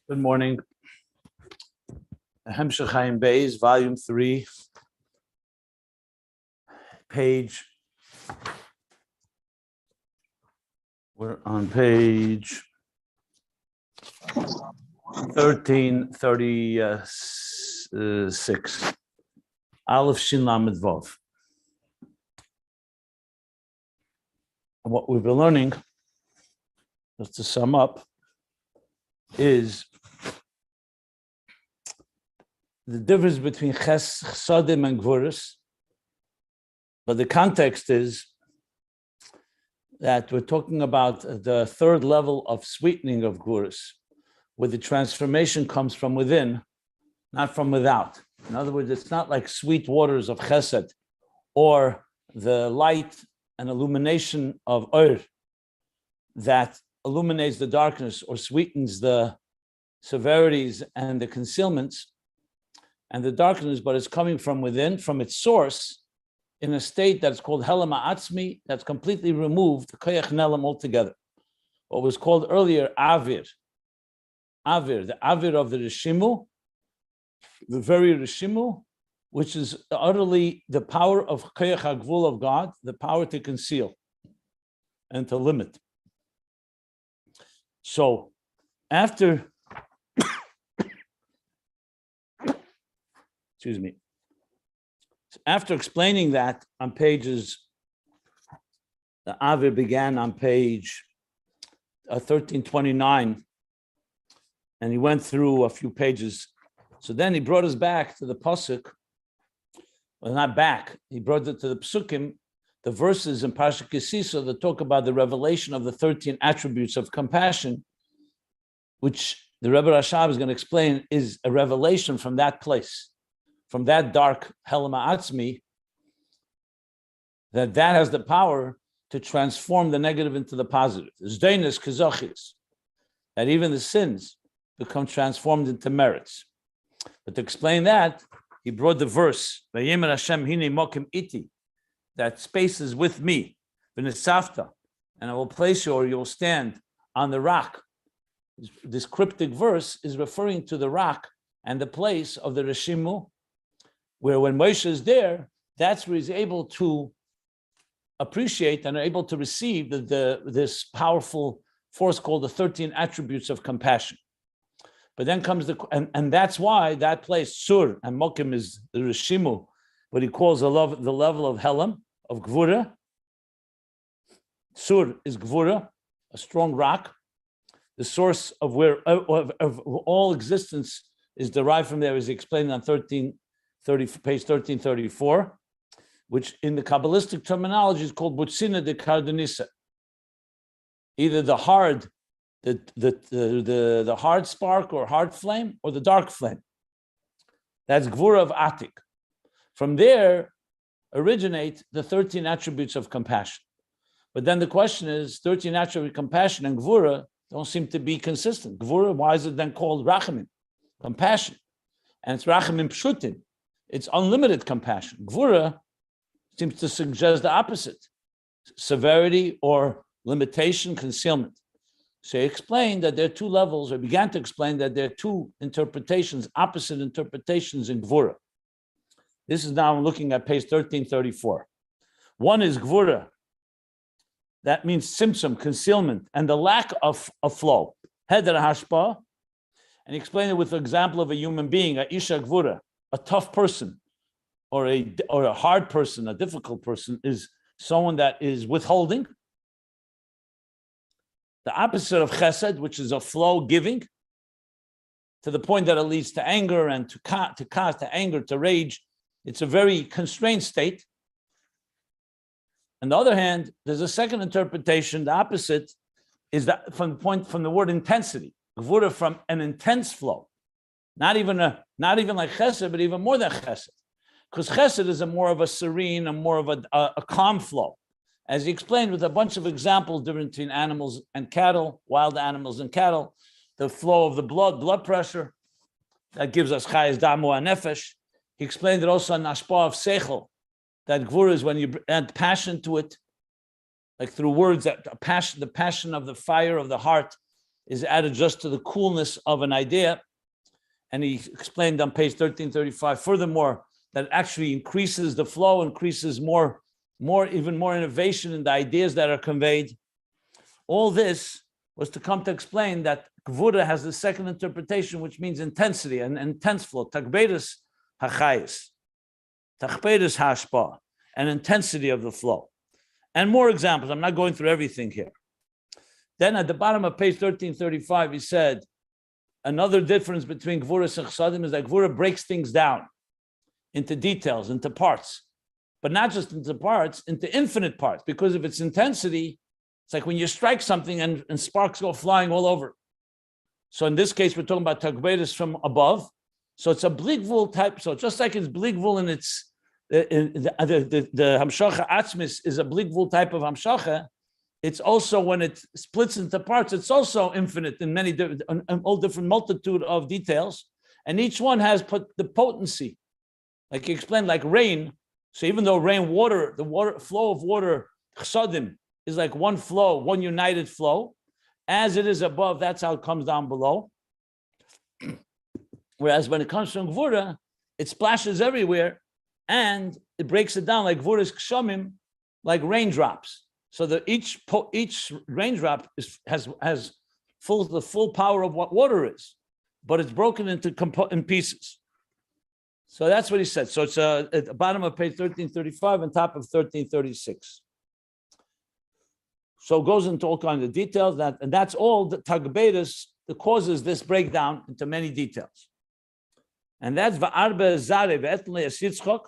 Good morning. Ayin Beis, volume 3, page. We're on page 1336. Aleph Shin Lamed Vav. What we've been learning, just to sum up, is the difference between chesadim and gvuras. But the context is that we're talking about the third level of sweetening of gvuras, where the transformation comes from within, not from without. In other words, it's not like sweet waters of chesed or the light and illumination of Or that illuminates the darkness or sweetens the severities and the concealments and the darkness, but it's coming from within, from its source, in a state that's called Helam Atzmi, that's completely removed, Koyach Nelam altogether. What was called earlier Avir, the Avir of the Rishimu, the very Rishimu, which is utterly the power of Koyach HaGvul of God, the power to conceal and to limit. So after after explaining that on pages, the Avir began on page 1329, and he went through a few pages. So then he brought us back to the pasuk. Well, not back. He brought it to the psukim, the verses in Parsha Kisisa that talk about the revelation of the 13 attributes of compassion, which the Rebbe Rashab is going to explain is a revelation from that place, from that dark Helama Atzmi, that has the power to transform the negative into the positive. Zdeinis Kazachis, that even the sins become transformed into merits. But to explain that, he brought the verse, Vayemer Hashem hine mokim iti, that space is with me, v'nesafta, and I will place you, or you will stand on the rock. This cryptic verse is referring to the rock and the place of the Rishimu, where when Moshe is there, that's where he's able to appreciate and able to receive this powerful force called the 13 attributes of compassion. But then comes and that's why that place, Sur, and Mokim is the Rishimu, what he calls the level of Helam, of Gevurah. Sur is Gevurah, a strong rock. The source of where of all existence is derived from there is explained on page 1334, which in the Kabbalistic terminology is called Butsina de Kardonisa. Either the hard spark or hard flame, or the dark flame. That's Gevurah of Atik. From there originate the 13 attributes of compassion. But then the question is, 13 attributes of compassion and Gevurah don't seem to be consistent. Gevurah, why is it then called Rachamim, compassion? And it's Rachamim Pshutim. It's unlimited compassion. Gevurah seems to suggest the opposite, severity or limitation, concealment. So he explained that there are two levels, or began to explain that there are two interpretations, opposite interpretations in Gevurah. This is now looking at page 1334. One is Gevurah. That means symptom, concealment, and the lack of flow. Heder hashpa. And he explained it with the example of a human being, a isha Gevurah, a tough person, or a hard person, a difficult person, is someone that is withholding. The opposite of chesed, which is a flow giving, to the point that it leads to anger and to anger, to rage. It's a very constrained state. On the other hand, there's a second interpretation. The opposite is that from the word intensity, Gevurah, from an intense flow, not even like chesed, but even more than chesed, because chesed is more of a serene and more of a calm flow. As he explained with a bunch of examples different between animals and cattle, wild animals and cattle, the flow of the blood pressure, that gives us chayes damu nefesh. He explained it also on ashpa of seichel, that Gevurah is when you add passion to it, like through words, that the passion of the fire of the heart is added just to the coolness of an idea. And he explained on page 1335, furthermore, that actually increases the flow, increases even more innovation in the ideas that are conveyed. All this was to come to explain that Gevurah has the second interpretation, which means intensity, an intense flow, takbeirus hachayis, takbeirus hashpa, an intensity of the flow. And more examples. I'm not going through everything here. Then at the bottom of page 1335, he said, another difference between Gevurah and Chsadim is that Gevurah breaks things down into details, into parts, but not just into parts, into infinite parts, because of its intensity. It's like when you strike something and sparks go flying all over. So in this case, we're talking about takbeirus from above. So it's a bligvul type. So just like it's bligvul in its, the hamshacha atzmis is a bligvul type of hamshacha, it's also when it splits into parts, it's also infinite in many all different multitude of details. And each one has put the potency. Like you explained, like rain. So even though the flow of water, chsadim, is like one flow, one united flow. As it is above, that's how it comes down below. Whereas when it comes from Gevurah, it splashes everywhere and it breaks it down like Gevurah's kshamim, like raindrops. So that each raindrop has the full power of what water is, but it's broken into in pieces. So that's what he said. So it's at the bottom of page 1335 and top of 1336. So it goes into all kinds of details, and that's all the takbeirus that causes this breakdown into many details. And that's va'arba zare ve'etle es Yitzchak.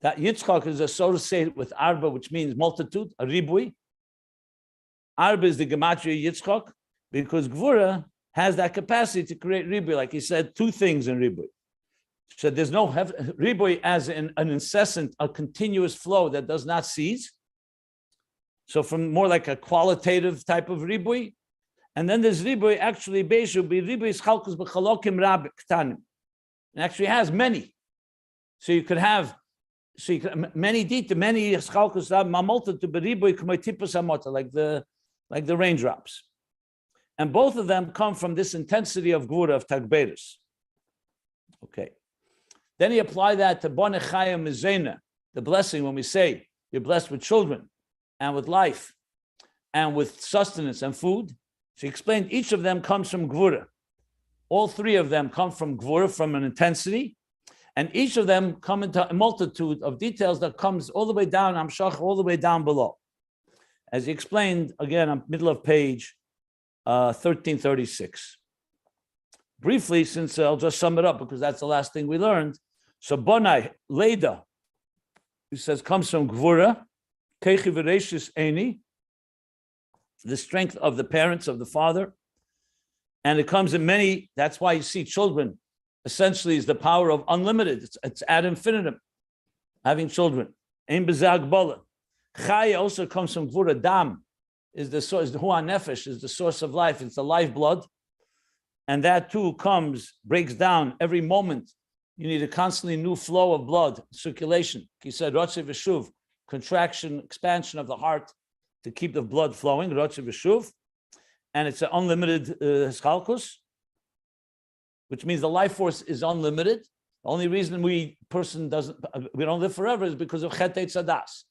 That Yitzchak is associated with arba, which means multitude, a ribui. Arba is the gematria Yitzchak, because Gevurah has that capacity to create ribui. Like he said, two things in ribui. So there's no ribui as an incessant, a continuous flow that does not cease. So from more like a qualitative type of ribui. And then there's ribui, actually, beishu be ribui chalkus b'chalokim rab ktanim. It actually has many. So you could have many chalkus mamolta to beribui k'moitipus amota, like the raindrops. And both of them come from this intensity of Gevurah, of takbeirus. Okay. Then he applied that to boneh chayim mizena, the blessing when we say you're blessed with children and with life and with sustenance and food. So he explained each of them comes from Gevurah. All three of them come from Gevurah, from an intensity, and each of them come into a multitude of details that comes all the way down, Amshach, all the way down below. As he explained, again, on middle of page 1336. Briefly, since I'll just sum it up because that's the last thing we learned. So Bonai, Leda, he says, comes from Gevurah, Kechi v'reishis eni, the strength of the parents, of the father. And it comes in many, that's why you see children, essentially is the power of unlimited. It's ad infinitum, having children. Ein bezag bola. Chaya also comes from Gevurah, Dam, is the source, the Huan Nefesh is the source of life, it's the lifeblood. And that too breaks down every moment. You need a constantly new flow of blood, circulation. He said, Rotze v'shuv, contraction, expansion of the heart to keep the blood flowing, Rotze v'shuv. And it's an unlimited chalkus, which means the life force is unlimited. The only reason we don't live forever is because of Chet Eitzadas,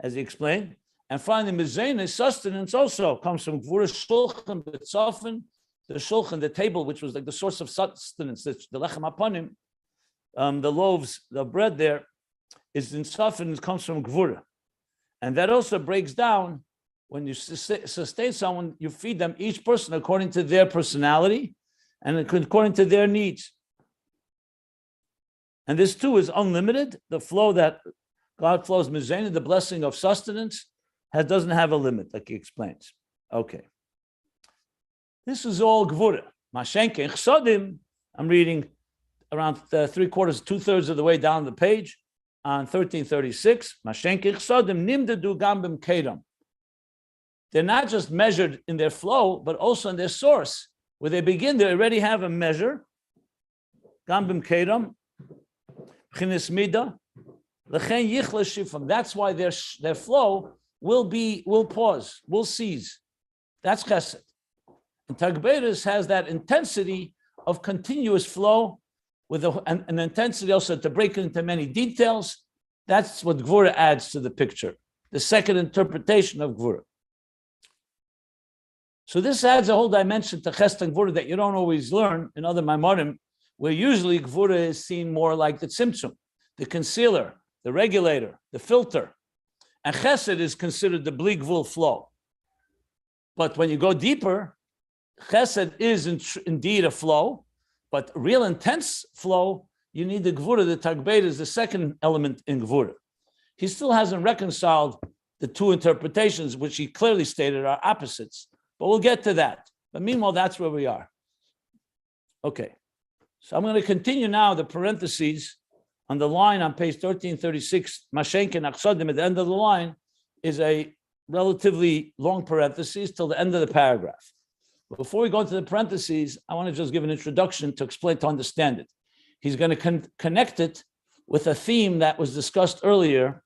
as he explained. And finally, Mizena, sustenance, also comes from Gevurah Shulchan B'tzofen, the Shulchan, the table, which was like the source of sustenance, the Lechem Aponim, the loaves, the bread there, is in Tzofin, it comes from Gevurah. And that also breaks down, when you sustain someone, you feed them, each person according to their personality and according to their needs. And this too is unlimited. The flow that God flows, Mizena, the blessing of sustenance, doesn't have a limit, like he explains. Okay. This is all Gevurah. Mashenke and Chsadim, I'm reading around 2/3 of the way down the page on 1336. Mashenke Chsadim nimdedu gambim kedam. They're not just measured in their flow, but also in their source. Where they begin, they already have a measure. Gambim kedam, chinis mida, lechen yichla shifam. That's why their flow will pause, will cease. That's chesed. And Tagberes has that intensity of continuous flow with an intensity also to break into many details. That's what Gevurah adds to the picture, the second interpretation of Gevurah. So this adds a whole dimension to Chesed and Gevurah that you don't always learn in other Maimonim, where usually Gevurah is seen more like the Tzimtzum, the concealer, the regulator, the filter. And Chesed is considered the Bli Gvul flow. But when you go deeper, Chesed is indeed a flow, but real intense flow, you need the Gevurah. The Tagbeit is the second element in Gevurah. He still hasn't reconciled the two interpretations, which he clearly stated are opposites. But we'll get to that. But meanwhile, that's where we are. Okay. So I'm going to continue now the parentheses on the line on page 1336. Mashenkin Achsadim, at the end of the line, is a relatively long parentheses till the end of the paragraph. But before we go into the parentheses, I want to just give an introduction to explain, to understand it. He's going to connect it with a theme that was discussed earlier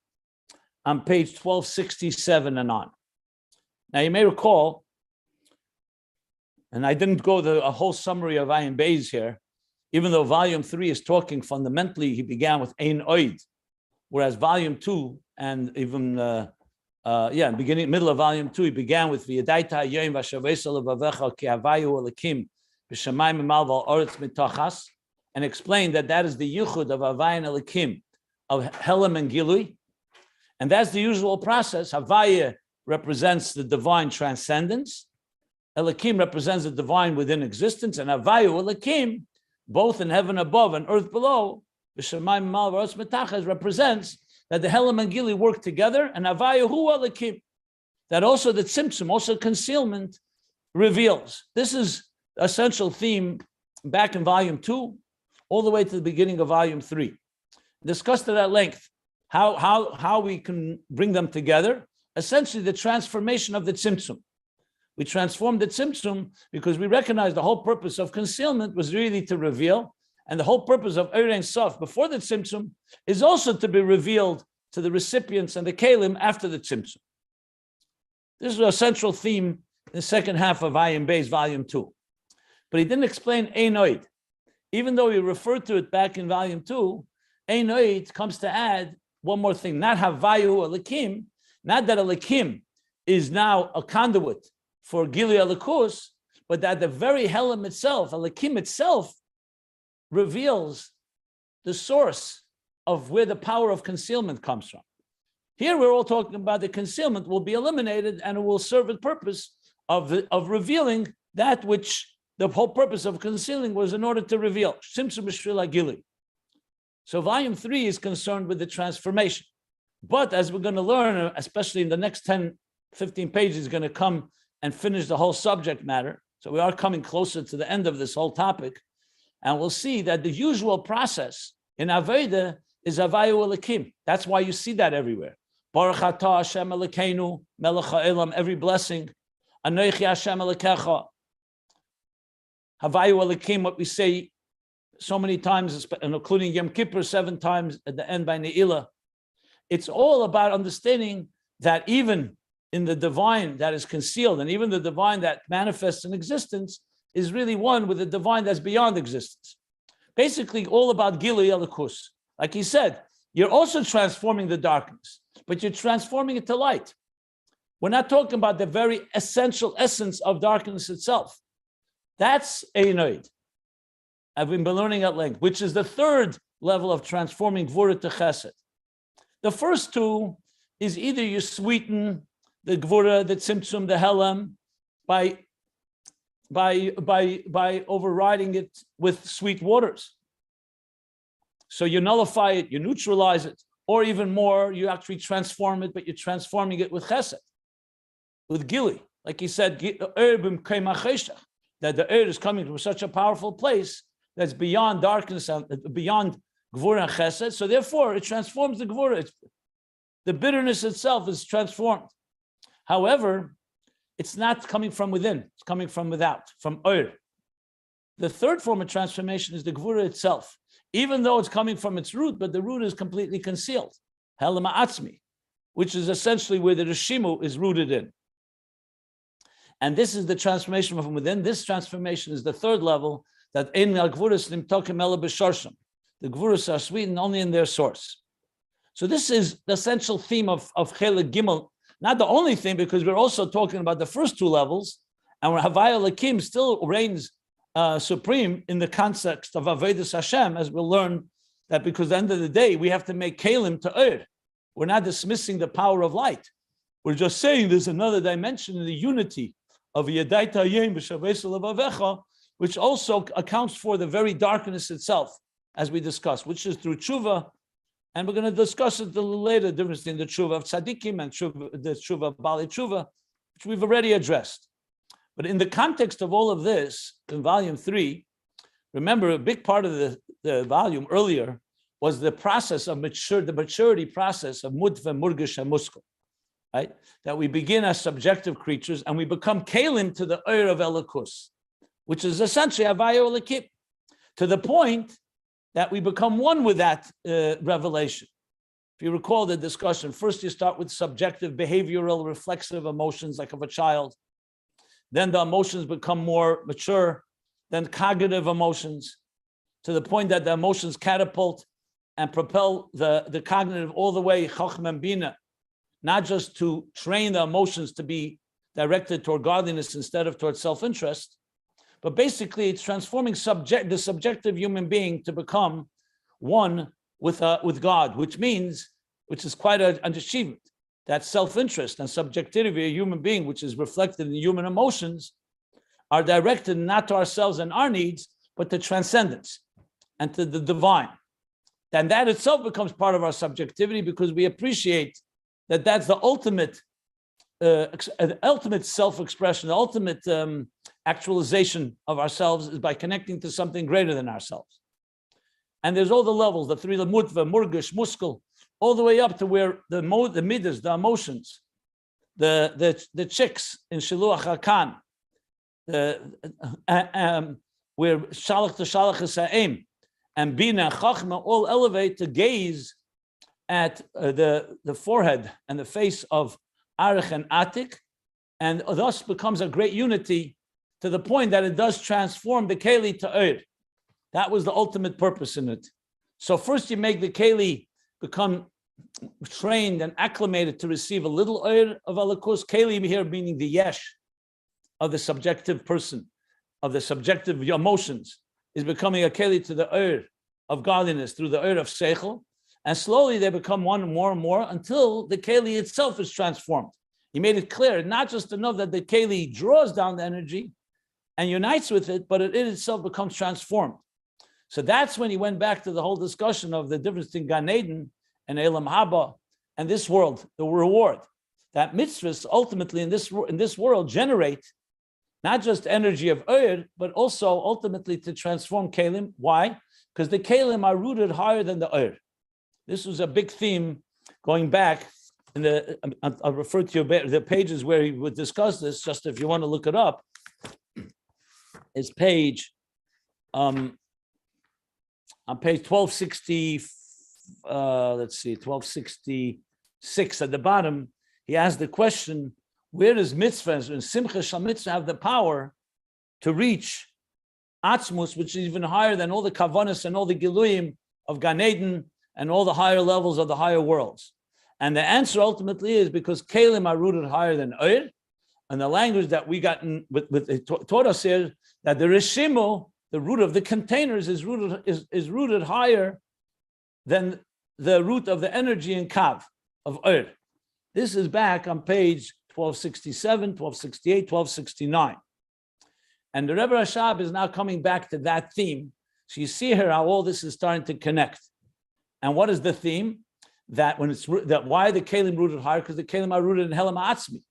on page 1267 and on. Now, you may recall, and I didn't go a whole summary of Ayin Beis here, even though volume 3 is talking fundamentally, he began with Ein Oid, whereas volume 2 and even middle of volume 2, he began with V'yadaita hayoyim v'shavesa levavecha ki havayu elikim b'shamayim imal v'oretz mitachas, and explained that is the yichud of Havayin elikim, of Helam and Gilui, and that's the usual process. Havaya represents the divine transcendence, Elikim represents the divine within existence, and Havayu Elikim, both in heaven above and earth below, b'shamayim imal v'oretz mitachas, represents that the Helam and Gili work together, and Havayu Hu Elikim, that also the Tzimtzum, also concealment, reveals. This is the essential theme back in volume 2, all the way to the beginning of volume 3. Discussed it at length, how we can bring them together. Essentially, the transformation of the Tzimtzum. We transformed the Tzimtzum because we recognized the whole purpose of concealment was really to reveal, and the whole purpose of Eir Ein Sof before the Tzimtzum is also to be revealed to the recipients and the Kalim after the Tzimtzum. This is a central theme in the second half of Ayin Beis, volume 2. But he didn't explain Ein Oid. Even though he referred to it back in volume 2, Ein Oid comes to add one more thing, not Havayu Elikim, not that Elikim is now a conduit for Gili Elikus, but that the very Helam itself, Elikim itself, reveals the source of where the power of concealment comes from. Here we're all talking about the concealment will be eliminated and it will serve the purpose of revealing that which the whole purpose of concealing was in order to reveal. Simsum B'Shvil Gili. So volume 3 is concerned with the transformation. But as we're going to learn, especially in the next 10, 15 pages, going to come and finish the whole subject matter. So we are coming closer to the end of this whole topic. And we'll see that the usual process in Aveda is Havayu Elikim. That's why you see that everywhere. Baruch Atah Hashem Elokeinu, Melech HaElam, every blessing. Anochi Hashem Elokecha. Havayu Elikim, what we say so many times, including Yom Kippur 7 times at the end by Ne'ilah. It's all about understanding that even in the divine that is concealed, and even the divine that manifests in existence, is really one with the divine that's beyond existence. Basically, all about Gilui Elikus. Like he said, you're also transforming the darkness, but you're transforming it to light. We're not talking about the very essential essence of darkness itself. That's Ein Oid. I've been learning at length, which is the third level of transforming Gevurah to Chesed. The first two is either you sweeten the Gevurah, the Tzimtzum, the Helam, by overriding it with sweet waters. So you nullify it, you neutralize it, or even more, you actually transform it, but you're transforming it with Chesed, with Gili. Like he said, that the Eir is coming from such a powerful place that's beyond darkness, beyond Gevurah and Chesed. So therefore, it transforms the Gevurah. The bitterness itself is transformed. However, it's not coming from within. It's coming from without, from Eir. The third form of transformation is the Gevurah itself. Even though it's coming from its root, but the root is completely concealed. Helam Atzmi, which is essentially where the Rishimu is rooted in. And this is the transformation from within. This transformation is the third level, that in Gevurah nimtokim ela b'sharsham. The Gevurahs are sweetened only in their source. So this is the essential theme of Chelik Gimel. Not the only thing, because we're also talking about the first two levels, and where Havaya Lakim still reigns supreme in the context of Avodas Hashem, as we'll learn that because at the end of the day, we have to make Kalim to Ur. We're not dismissing the power of light. We're just saying there's another dimension in the unity of Yadaita Ayin Beis, which also accounts for the very darkness itself, as we discussed, which is through tshuva, and we're going to discuss it a little later, the difference in the tshuva of tzaddikim and the tshuva of Bali tshuva, which we've already addressed. But in the context of all of this, in volume 3, remember a big part of the volume earlier was the process of the maturity process of mutva, murgish, and muskel, right? That we begin as subjective creatures and we become kalim to the Ur of Elikus, which is essentially Havaya Elikim, to the point that we become one with that revelation. If you recall the discussion, first you start with subjective, behavioral, reflexive emotions like of a child. Then the emotions become more mature, then cognitive emotions, to the point that the emotions catapult and propel the cognitive all the way, Chachma and Bina, not just to train the emotions to be directed toward godliness instead of toward self-interest, but basically it's transforming the subjective human being to become one with God, which is quite an achievement. That self-interest and subjectivity of a human being, which is reflected in human emotions, are directed not to ourselves and our needs, but to transcendence and to the divine. And that itself becomes part of our subjectivity because we appreciate that that's the ultimate self-expression, the ultimate actualization of ourselves is by connecting to something greater than ourselves. And there's all the levels, the three, the mutva, murgish, muskel, all the way up to where the midas, the emotions, the chicks in Shiluach HaKan, where Shalach to Shalach is Ha'im, and Bina and Chachma all elevate to gaze at the forehead and the face of Arich and Atik, and thus becomes a great unity to the point that it does transform the Keli to Ur. That was the ultimate purpose in it. So first you make the Keli become trained and acclimated to receive a little Ur of Elikus. Keli here meaning the Yesh of the subjective person, of the subjective emotions, is becoming a Keli to the Ur of godliness through the Ur of Seichel. And slowly they become one more and more until the Keli itself is transformed. He made it clear, not just enough that the Keli draws down the energy and unites with it, but it itself becomes transformed. So that's when he went back to the whole discussion of the difference between Gan Eden and Elam Haba and this world, the reward. That mitzvahs ultimately in this world generate not just energy of Ur, but also ultimately to transform Kalim. Why? Because the Kalim are rooted higher than the Ur. This was a big theme going back in I'll refer to the pages where he would discuss this, just if you want to look it up. It's page, on page 1260, 1266 at the bottom, he asked the question, where does mitzvahs and simcha shal mitzvah have the power to reach atzmus, which is even higher than all the kavanas and all the giluyim of Gan Eden and all the higher levels of the higher worlds? And the answer ultimately is because Kalim are rooted higher than Ur, and the language that we got taught us here, that the Rishimu, the root of the containers, is rooted higher than the root of the energy in Kav of Ur. This is back on page 1267, 1268, 1269. And the Rebbe Rashab is now coming back to that theme. So you see here how all this is starting to connect. And what is the theme? That why the Kalim rooted higher? Because the Kalim are rooted in Helam Atzmi.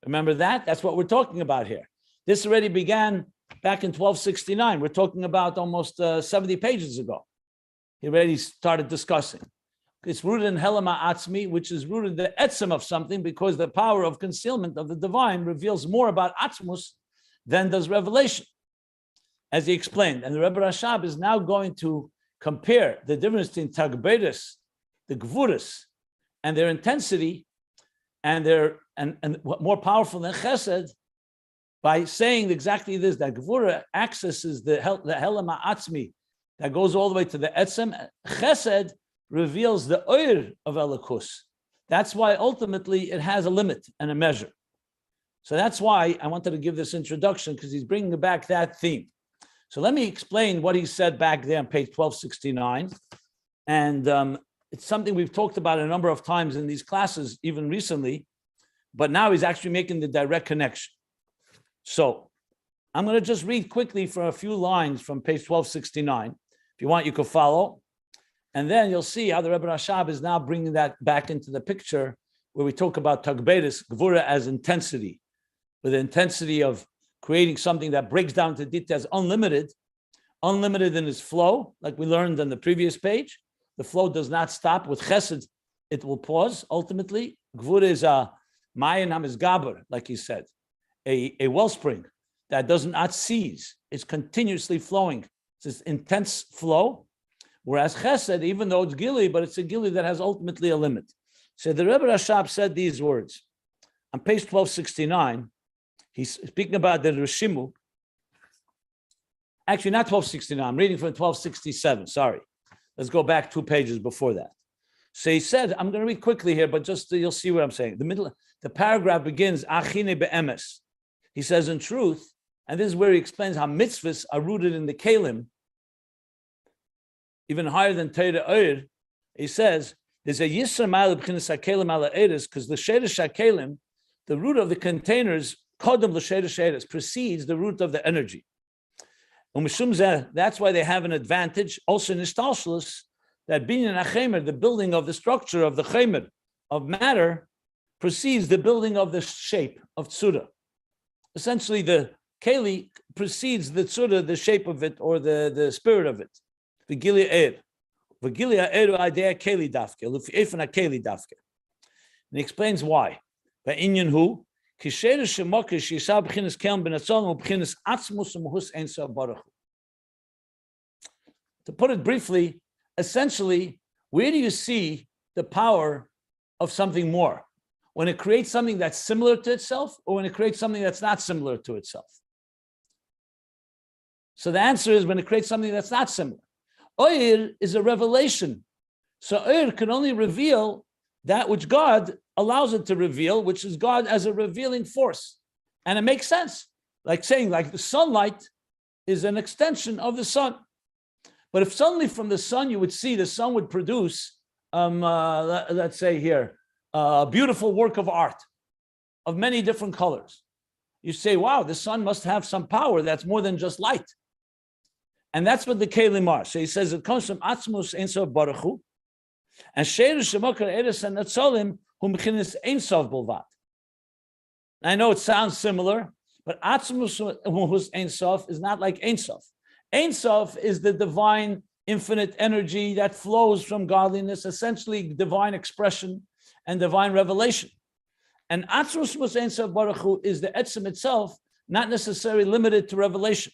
Remember that? That's what we're talking about here. This already began back in 1269. We're talking about almost 70 pages ago. He already started discussing. It's rooted in Helam Atzmi, which is rooted in the etzem of something, because the power of concealment of the divine reveals more about Atzmus than does revelation, as he explained. And the Rebbe Rashab is now going to compare the difference between Tagberis, the Gevurahs, and their intensity, and more powerful than Chesed, by saying exactly this, that Gevurah accesses the Helam Ha'atzmi that goes all the way to the Etzem. Chesed reveals the Oir of Elikus. That's why ultimately it has a limit and a measure. So that's why I wanted to give this introduction, because he's bringing back that theme. So let me explain what he said back there on page 1269. And it's something we've talked about a number of times in these classes, even recently, but now he's actually making the direct connection. So I'm going to just read quickly for a few lines from page 1269. If you want, you could follow. And then you'll see how the Rebbe Rashab is now bringing that back into the picture, where we talk about Tagberis, Gevurah as intensity, with the intensity of creating something that breaks down to details, unlimited in its flow, like we learned on the previous page. The flow does not stop. With Chesed, it will pause. Ultimately, Gevurah is a Mayan Hamizgaber, like he said, a wellspring that does not cease. It's continuously flowing. It's this intense flow. Whereas Chesed, even though it's Gili, but it's a Gili that has ultimately a limit. So the Rebbe Rashab said these words. On page 1269, he's speaking about the Rishimu. Actually, not 1269. I'm reading from 1267. Sorry. Let's go back 2 pages before that. So he said, I'm going to read quickly here, but just you'll see what I'm saying. The paragraph begins, Achine be'emes. He says, in truth, and this is where he explains how mitzvahs are rooted in the kelim, even higher than Teira Oir. He says, there's a Yisra Ma'al b'chinas HaKelim ala Eiris, because the Sheresh HaKelim, the root of the containers, Kodem l'Sheresh Eiris, precedes the root of the energy. That's why they have an advantage. Also in Ishtalshalos, that Binyan HaChemer, the building of the structure of the Chemer, of matter, precedes the building of the shape of Tzura. Essentially, the Keli precedes the Tzura, the shape of it, or the spirit of it. V'gili Eir. V'gili Eiru Adea Keli Dafke. L'f'efen HaKeli Dafke. And he explains why. Ba'inyan hu, to put it briefly, essentially, where do you see the power of something more? When it creates something that's similar to itself, or when it creates something that's not similar to itself? So the answer is when it creates something that's not similar. Oir is a revelation. So Oir can only reveal that which God allows it to reveal, which is God as a revealing force. And it makes sense. Like saying, like the sunlight is an extension of the sun. But if suddenly from the sun, you would see the sun would produce, let's say here, a beautiful work of art of many different colors. You say, wow, the sun must have some power that's more than just light. And that's what the Kelim are. So he says it comes from Atzmus Ein Sof Baruch Hu, and Sheirish Shemokar Eres and Netzolim Hu Mechinis Ein Sof Bolvat. I know it sounds similar, but Atzmus Hus Ein Sof is not like Ein Sof. Ein Sof is the divine infinite energy that flows from godliness, essentially divine expression and divine revelation. And Atzmus Mus Ein Sof Baruch Hu is the Etzem itself, not necessarily limited to revelation.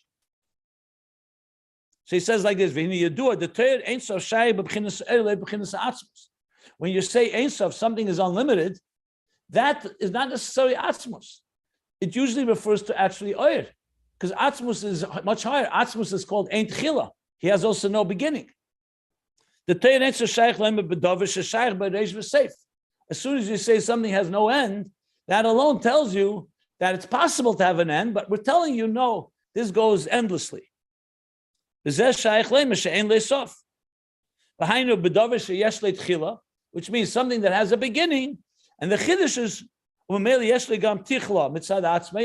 So he says like this: when you say Ein Sof, something is unlimited, that is not necessarily Atzmus. It usually refers to actually Oyer, because Atzmus is much higher. Atzmus is called Ein Tchila. He has also no beginning. The Teir Ein Sof Shaykh Lema B'Dovish Shaykh B'Reish V'Seif. As soon as you say something has no end, that alone tells you that it's possible to have an end, but we're telling you, no, this goes endlessly. Which means something that has a beginning, and the chiddush is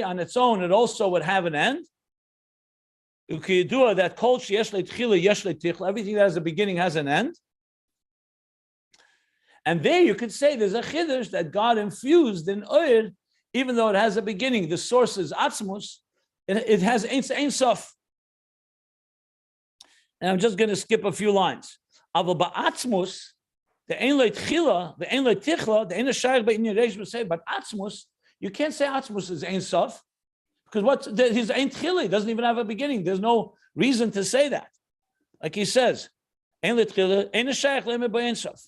on its own, it also would have an end. That everything that has a beginning has an end. And there you could say there's a chiddush that God infused in Oyer, even though it has a beginning. The source is Atzmus, it has Ein Sof. And I'm just going to skip a few lines. Aval ba'atzmus, the ein lo tchila, the ein lo tichla, the ein shayach be'inyan reish v'seif. But atzmus, you can't say atzmus is ein sof, because his ein tchila, he doesn't even have a beginning. There's no reason to say that. Like he says, ein lo tchila, ein shayach le'me ba'ein sof.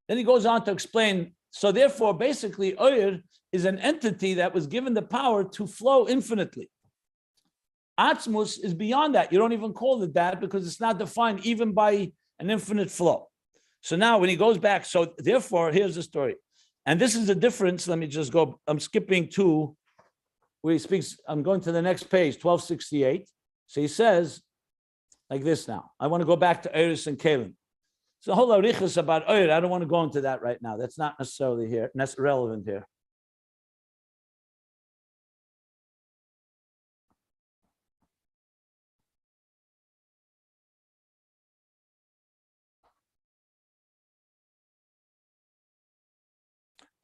Then he goes on to explain So therefore, basically, Oyer is an entity that was given the power to flow infinitely. Atzmus is beyond that. You don't even call it that because it's not defined even by an infinite flow. So now when he goes back, so therefore, here's the story. And this is the difference. Let me just go. I'm skipping to where he speaks. I'm going to the next page, 1268. So he says like this now. I want to go back to Eris and Kalim. So whole arichas about Oyer, I don't want to go into that right now. That's not necessarily here, relevant here.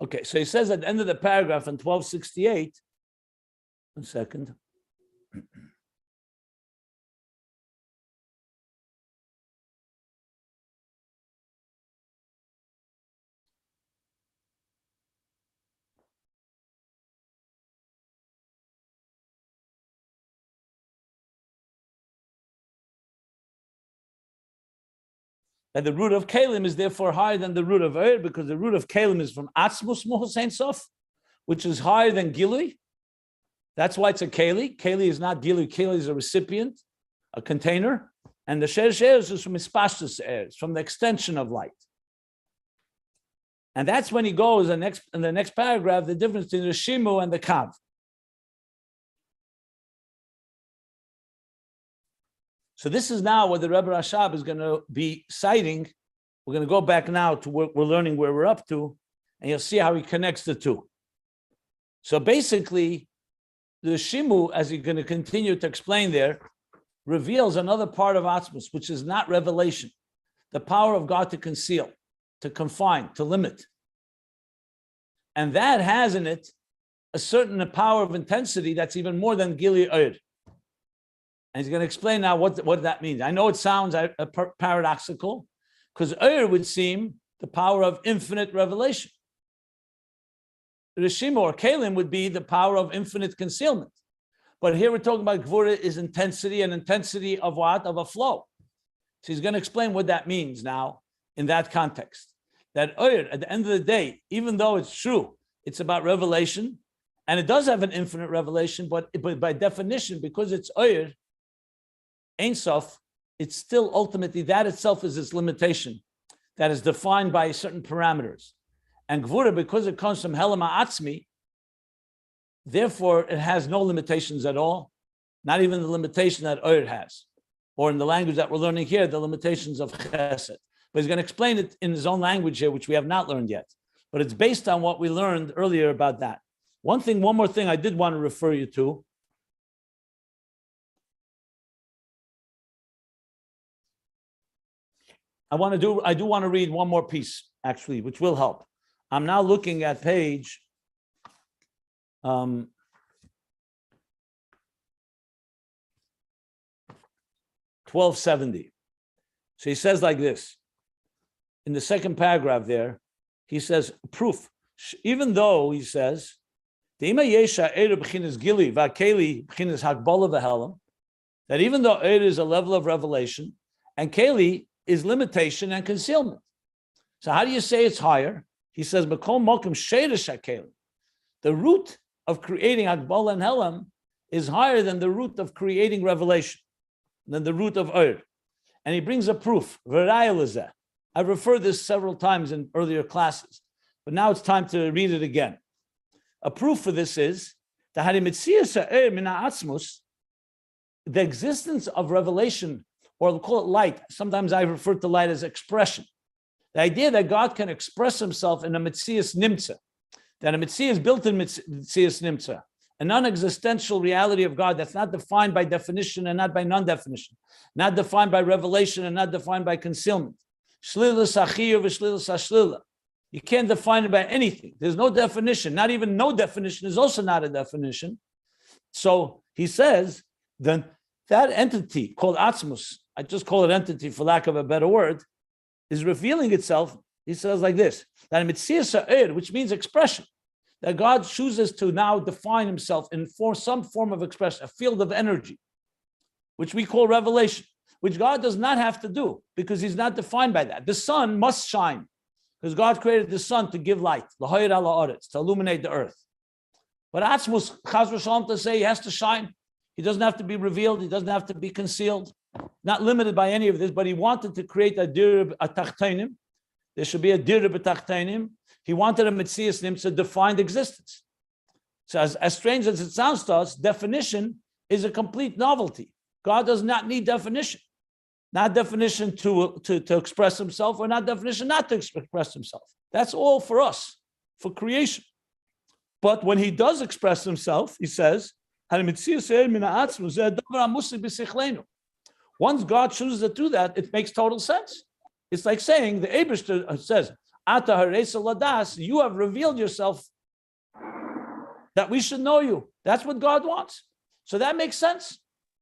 Okay, so he says at the end of the paragraph in 1268, 1 second. And the root of Kalim is therefore higher than the root of Oyer because the root of Kalim is from Atzmus Mohos Ein Sof, which is higher than Gilui. That's why it's a Keli. Keli is not Gilui. Keli is a recipient, a container. And the Sheresh Eretz is from Ispashtus Eretz, from the extension of light. And that's when he goes in the next paragraph, the difference between the Shimu and the Kav. So this is now what the Rebbe Rashab is going to be citing. We're going to go back now to what we're learning where we're up to, and you'll see how he connects the two. So basically, the Shimu, as he's going to continue to explain there, reveals another part of Atzmus, which is not revelation, the power of God to conceal, to confine, to limit. And that has in it a certain power of intensity that's even more than Gili Oyer. And he's going to explain now what that means. I know it sounds paradoxical, because Oyer would seem the power of infinite revelation. Rishim or Kalim would be the power of infinite concealment. But here we're talking about Gevurah is intensity, and intensity of what? Of a flow. So he's going to explain what that means now in that context. That Oyer, at the end of the day, even though it's true, it's about revelation, and it does have an infinite revelation, but by definition, because it's Oyer, Ein Sof, it's still ultimately, that itself is its limitation that is defined by certain parameters. And Gevurah, because it comes from Helam Ha'atzmi, therefore it has no limitations at all, not even the limitation that Oyer has, or in the language that we're learning here, the limitations of Chesed. But he's going to explain it in his own language here, which we have not learned yet. But it's based on what we learned earlier about that. One more thing I did want to refer you to. I do want to read one more piece, actually, which will help. I'm now looking at page 1270. So he says like this. In the second paragraph there, he says, proof. Even though, he says, that even though Eir is a level of revelation, and Keli is limitation and concealment. So how do you say it's higher? He says, the root of creating Hakbala and Helam is higher than the root of creating revelation, than the root of Eir. And he brings a proof. I've referred this several times in earlier classes, but now it's time to read it again. A proof for this is the existence of revelation, or we'll call it light. Sometimes I refer to light as expression. The idea that God can express himself in a Metzias Nimtza, that a Metzias is built in Metzias Nimtza, a non-existential reality of God that's not defined by definition and not by non-definition, not defined by revelation and not defined by concealment. You can't define it by anything. There's no definition. Not even no definition is also not a definition. So he says, then that entity called Atzmus, I just call it entity for lack of a better word, is revealing itself. He says like this, that which means expression, that God chooses to now define himself in some form of expression, a field of energy, which we call revelation, which God does not have to do because he's not defined by that. The sun must shine because God created the sun to give light, to illuminate the earth. But Atzmus, Chaz v'Shalom, to say he has to shine. He doesn't have to be revealed. He doesn't have to be concealed. Not limited by any of this, but he wanted to create a dirib atachtonim. There should be a dirib atachtonim. He wanted a Metzias Nim to define existence. So as strange as it sounds to us, definition is a complete novelty. God does not need definition. Not definition to express himself, or not definition not to express himself. That's all for us, for creation. But when he does express himself, he says, once God chooses to do that, it makes total sense. It's like saying, the Eibishter says, Ata haresa ladas, you have revealed yourself that we should know you. That's what God wants. So that makes sense.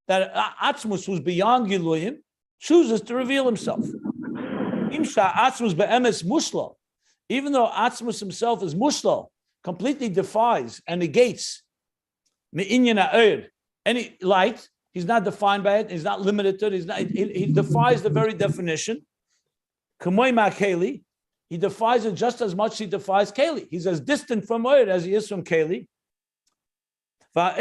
That Atzmus, who's beyond Giluyim, chooses to reveal himself. Imsha Atzmus be'emes mushlo. Even though Atzmus himself is mushlo, completely defies and negates me'inyan ha'er, any light, he's not defined by it, he's not limited to it, he defies the very definition. K'moy ma'keli, he defies it just as much as he defies Keli. He's as distant from Eir as he is from Keli. And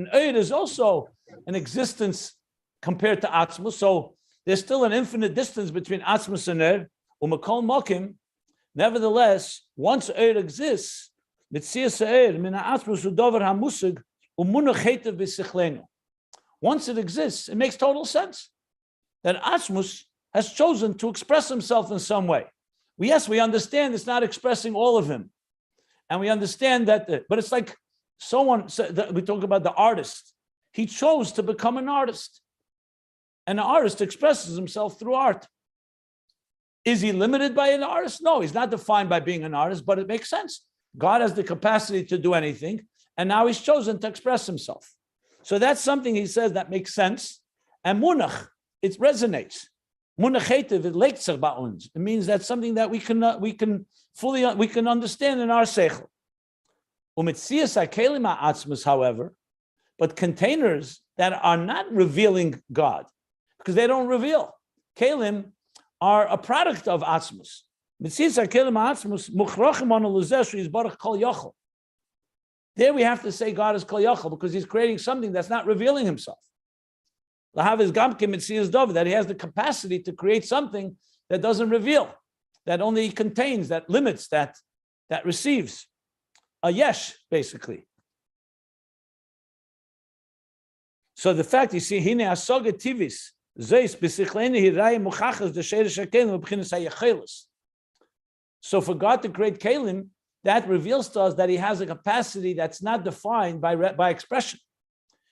Eir is also an existence compared to Atzmus. So there's still an infinite distance between Atzmus and Eir. U'makol mokim, nevertheless, once Eir exists, once it exists, it makes total sense that Atzmus has chosen to express himself in some way. Yes, we understand it's not expressing all of him. And we understand that, but it's like someone said, we talk about the artist. He chose to become an artist. And an artist expresses himself through art. Is he limited by an artist? No, he's not defined by being an artist, but it makes sense. God has the capacity to do anything, and now he's chosen to express himself. So that's something he says that makes sense. And munach, it resonates. It means that's something that we can understand in our seichel. However, but containers that are not revealing God, because they don't reveal. Kelim are a product of atzmus. There we have to say God is kol yachol because he's creating something that's not revealing himself. That he has the capacity to create something that doesn't reveal, that only contains, that limits, that receives. A yesh, basically. So the fact, you see, hine asoga tivis, zeis b'sichleni hirayim muchachas d'sheirish hakelim b'chinas hayechelis. So for God to create kelim, that reveals to us that he has a capacity that's not defined by expression.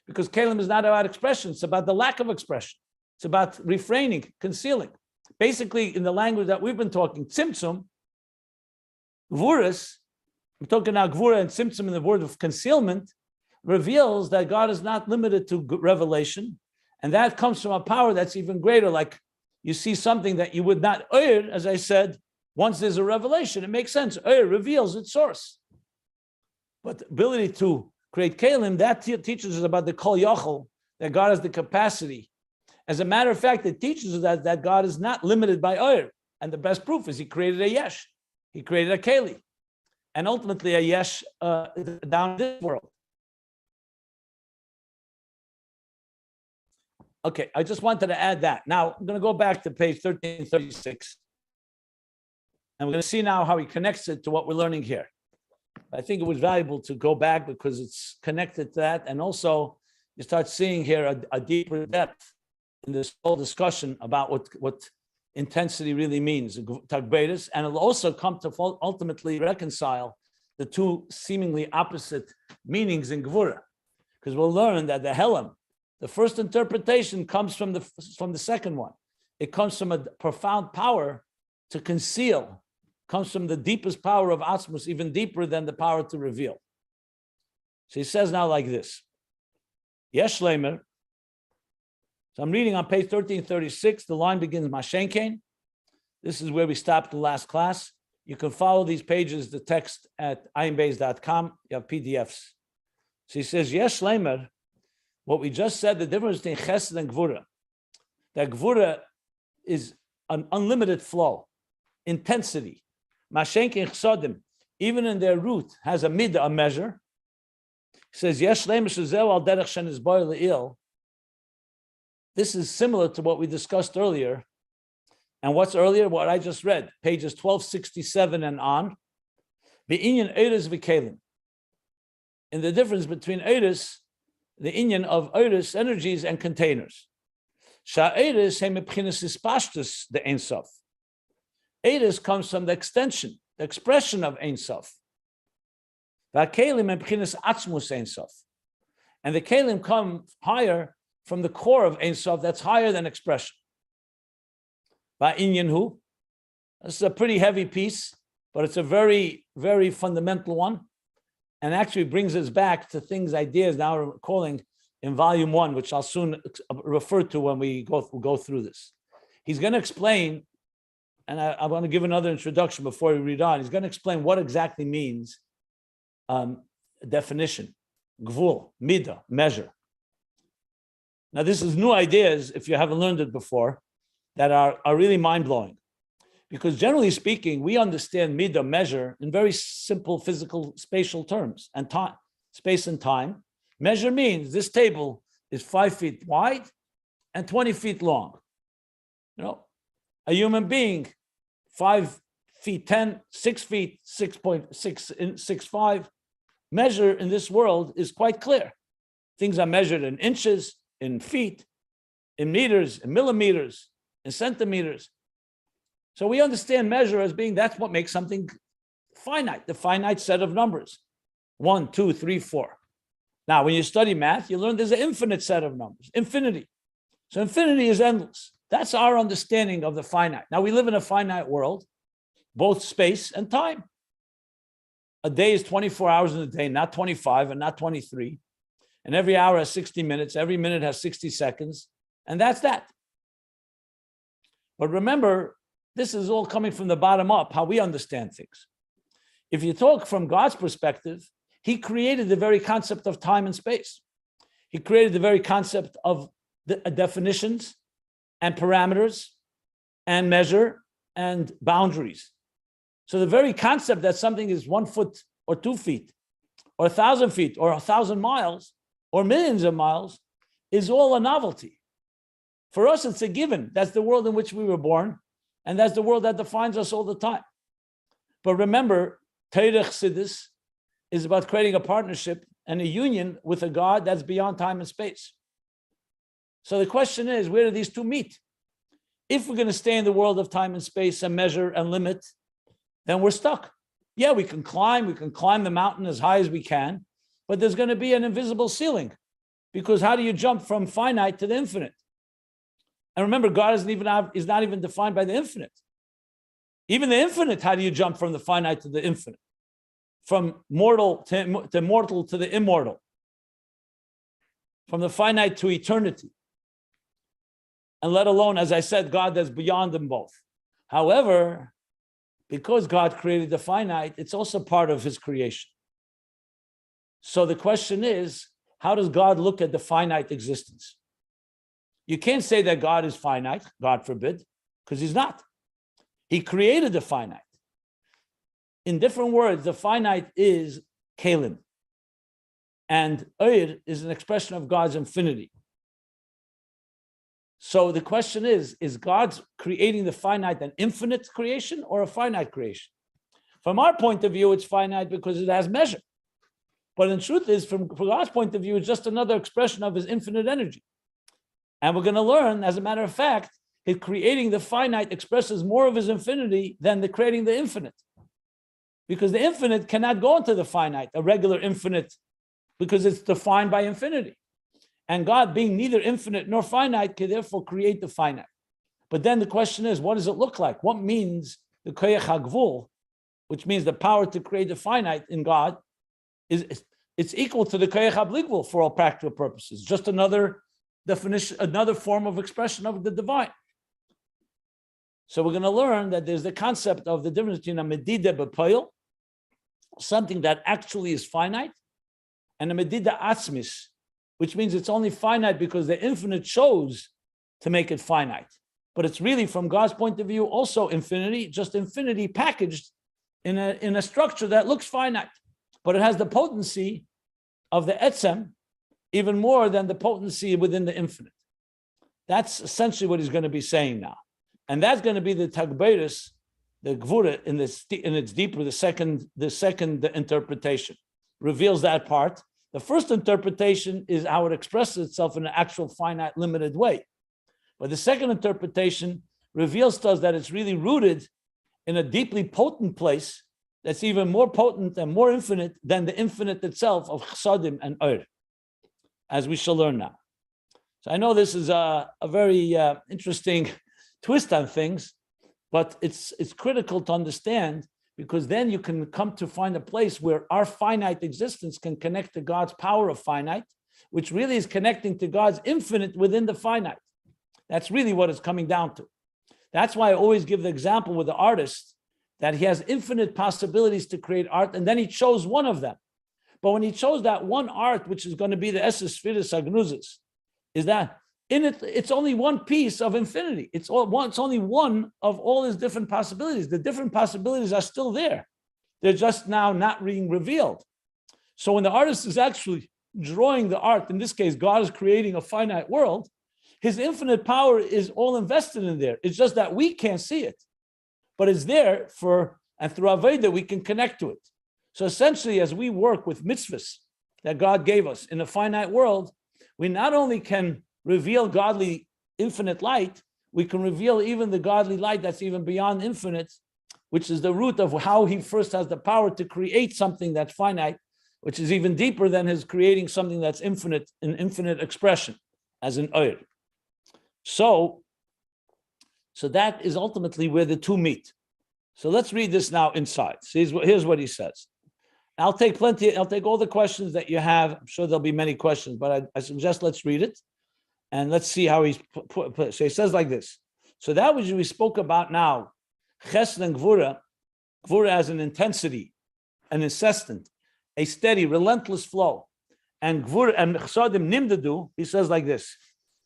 Because kelim is not about expression, it's about the lack of expression. It's about refraining, concealing. Basically, in the language that we've been talking, tzimtzum, gvuras, I'm talking now gvura and tzimtzum in the word of concealment, reveals that God is not limited to revelation, and that comes from a power that's even greater. Like you see something that you would not as I said, once there's a revelation, it makes sense. Reveals its source. But the ability to create kelim, that teaches us about the kol yachol, that God has the capacity. As a matter of fact, it teaches us that God is not limited by oir. And the best proof is he created a yesh. He created a keli. And ultimately a yesh down in this world. Okay, I just wanted to add that. Now, I'm going to go back to page 1336. And we're going to see now how he connects it to what we're learning here. I think it was valuable to go back because it's connected to that. And also, you start seeing here a deeper depth in this whole discussion about what intensity really means, tagberis, and it'll also come to ultimately reconcile the two seemingly opposite meanings in Gevurah. Because we'll learn that the Helam, the first interpretation comes from the second one. It comes from a profound power to conceal, comes from the deepest power of Atzmus, even deeper than the power to reveal. So he says now like this. Yesh Leimer. So I'm reading on page 1336. The line begins Mashenkein. This is where we stopped the last class. You can follow these pages, the text at ayinbeis.com. You have PDFs. So he says, Yesh Leimer, what we just said, the difference between Chesed and Gevurah. That Gevurah is an unlimited flow, intensity. Mashenkin chsodim, even in their root, has a midah, a measure. He says, Yesh le'mishazel al derech shenis boy le'il. This is similar to what we discussed earlier. And what's earlier? What I just read, pages 1267 and on. Be'inyan eiris v'kelim. In the difference between eiris, the inyan of eiris, energies and containers. Sha'eiris he mepchinas ispashtus the Ein Sof. Eiris comes from the extension, the expression of Ein Sof. V'kelim mepchinas atzmus Ein Sof. And the kelim come higher from the core of Ein Sof, that's higher than expression. Ba'inyan hu. This is a pretty heavy piece, but it's a very, very fundamental one, and actually brings us back to things, ideas now we're calling in volume 1, which I'll soon refer to when we go through this. He's going to explain, and I want to give another introduction before we read on. He's going to explain what exactly means definition, gvul, midah, measure. Now, this is new ideas, if you haven't learned it before, that are really mind-blowing. Because generally speaking, we understand midah, measure, in very simple physical spatial terms and time, space and time. Measure means this table is 5 feet wide and 20 feet long. You know, a human being, 5 feet 10, 6 feet, 6.665. Measure in this world is quite clear. Things are measured in inches, in feet, in meters, in millimeters, in centimeters. So we understand measure as being that's what makes something finite, the finite set of numbers. 1, 2, 3, 4. Now, when you study math, you learn there's an infinite set of numbers, infinity. So infinity is endless. That's our understanding of the finite. Now, we live in a finite world, both space and time. A day is 24 hours in a day, not 25 and not 23. And every hour has 60 minutes. Every minute has 60 seconds. And that's that. But remember, this is all coming from the bottom up, how we understand things. If you talk from God's perspective, he created the very concept of time and space. He created the very concept of the definitions and parameters and measure and boundaries. So the very concept that something is 1 foot or 2 feet or 1,000 feet or 1,000 miles or millions of miles is all a novelty. For us, it's a given. That's the world in which we were born. And that's the world that defines us all the time. But remember, Torah Chassidus is about creating a partnership and a union with a God that's beyond time and space. So the question is, where do these two meet? If we're going to stay in the world of time and space and measure and limit, then we're stuck. Yeah, we can climb the mountain as high as we can, but there's going to be an invisible ceiling, because how do you jump from finite to the infinite? And remember, God is not even defined by the infinite. Even the infinite, how do you jump from the finite to the infinite? From mortal to mortal to the immortal. From the finite to eternity. And let alone, as I said, God that's beyond them both. However, because God created the finite, it's also part of his creation. So the question is, how does God look at the finite existence? You can't say that God is finite, God forbid, because he's not. He created the finite. In different words, the finite is kelim. And Eir is an expression of God's infinity. So the question is God creating the finite an infinite creation or a finite creation? From our point of view, it's finite because it has measure. But in truth is, from God's point of view, it's just another expression of his infinite energy. And we're going to learn, as a matter of fact, that creating the finite expresses more of his infinity than the creating the infinite. Because the infinite cannot go into the finite, a regular infinite, because it's defined by infinity. And God, being neither infinite nor finite, can therefore create the finite. But then the question is, what does it look like? What means the koyach hagvul, which means the power to create the finite in God, it's equal to the koyach habligvul for all practical purposes. Just another definition, another form of expression of the divine. So we're going to learn that there's the concept of the difference between a medida b'poil, something that actually is finite, and a medida atzmis, which means it's only finite because the infinite chose to make it finite. but it's really from God's point of view also infinity, just infinity packaged in a structure that looks finite, but it has the potency of the etzem even more than the potency within the infinite. That's essentially what he's going to be saying now, and that's going to be the tagbeirus, the Gevurah in its deeper, the second interpretation reveals that part. The first interpretation is how it expresses itself in an actual finite, limited way. But the second interpretation reveals to us that it's really rooted in a deeply potent place that's even more potent and more infinite than the infinite itself of chsadim and oir, as we shall learn now. So I know this is a very interesting twist on things, but it's critical to understand, because then you can come to find a place where our finite existence can connect to God's power of finite, which really is connecting to God's infinite within the finite. That's really what it's coming down to. That's why I always give the example with the artist, that he has infinite possibilities to create art, and then he chose one of them. But when he chose that one art, which is going to be the Esses Firis Agnuzis, is that in it, it's only one piece of infinity. It's only one of all his different possibilities. The different possibilities are still there. They're just now not being revealed. So when the artist is actually drawing the art, in this case, God is creating a finite world, his infinite power is all invested in there. It's just that we can't see it, but it's there and through Aveda, we can connect to it. So essentially, as we work with mitzvahs that God gave us in a finite world, we not only can reveal godly infinite light, we can reveal even the godly light that's even beyond infinite, which is the root of how he first has the power to create something that's finite, which is even deeper than his creating something that's infinite, in infinite expression, as an oir. So that is ultimately where the two meet. So let's read this now inside. So here's what he says. I'll take all the questions that you have. I'm sure there'll be many questions, but I suggest let's read it. And let's see how he's put. So he says like this. So that which we spoke about now, chesed and gevurah as an intensity, an incessant, a steady, relentless flow, and gevurah and chsadim nimdadu. He says like this.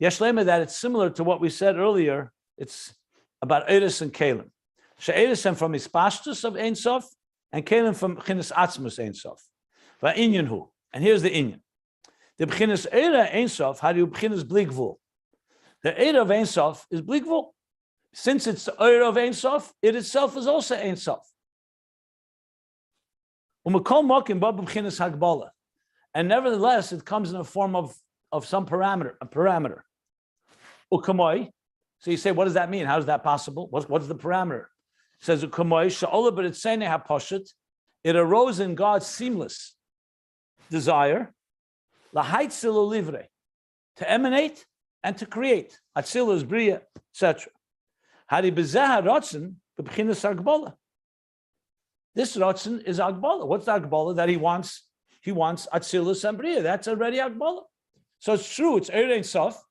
Yeshlema, that it's similar to what we said earlier. It's about eris and kalim. She'eris and from ispashtus of Ein Sof, and kalim from chinas atzmus Ein Sof. Va'inyan hu. And here's the inyan. The b'chinas eira Ein Sof, how do you b'chinas bli gvul? The eira of Ein Sof is bli gvul. Since it's the eira of Ein Sof, it itself is also Ein Sof. U'makol mokim ba b'chinas hagbala. And nevertheless, it comes in a form of some parameter, a parameter. U'kamoi. So you say, what does that mean? How is that possible? What's the parameter? It says, U'kamoi sha'ola b'ritzene ha'poshet. It arose in God's seamless desire, lahaitzil livre, to emanate and to create. Atzil is bria, etc. Hari b'zeh ha'rotzen b'b'chinas agbala. This rotzen is agbala. What's the agbala that he wants? He wants atzilus and bria. That's already agbala. So it's true, it's Eir Ein Sof,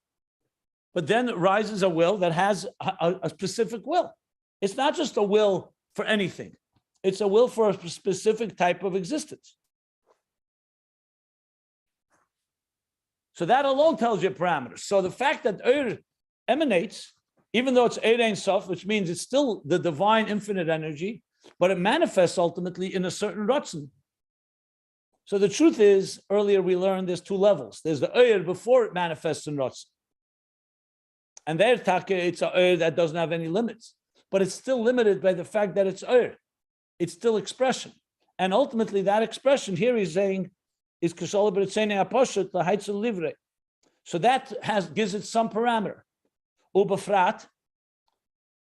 but then rises a will that has a specific will. It's not just a will for anything. It's a will for a specific type of existence. So that alone tells you parameters. So the fact that Eir emanates, even though it's Eir Ein Sof, which means it's still the divine infinite energy, but it manifests ultimately in a certain Ratzon. So the truth is, earlier we learned there's two levels. There's the Eir before it manifests in Ratzon. And there, it's a Eir that doesn't have any limits. But it's still limited by the fact that it's Eir. It's still expression. And ultimately that expression, here he's saying, is K'shala B'ritzene HaPoshet L'Haitzel Livre. So that gives it some parameter. Ubafrat,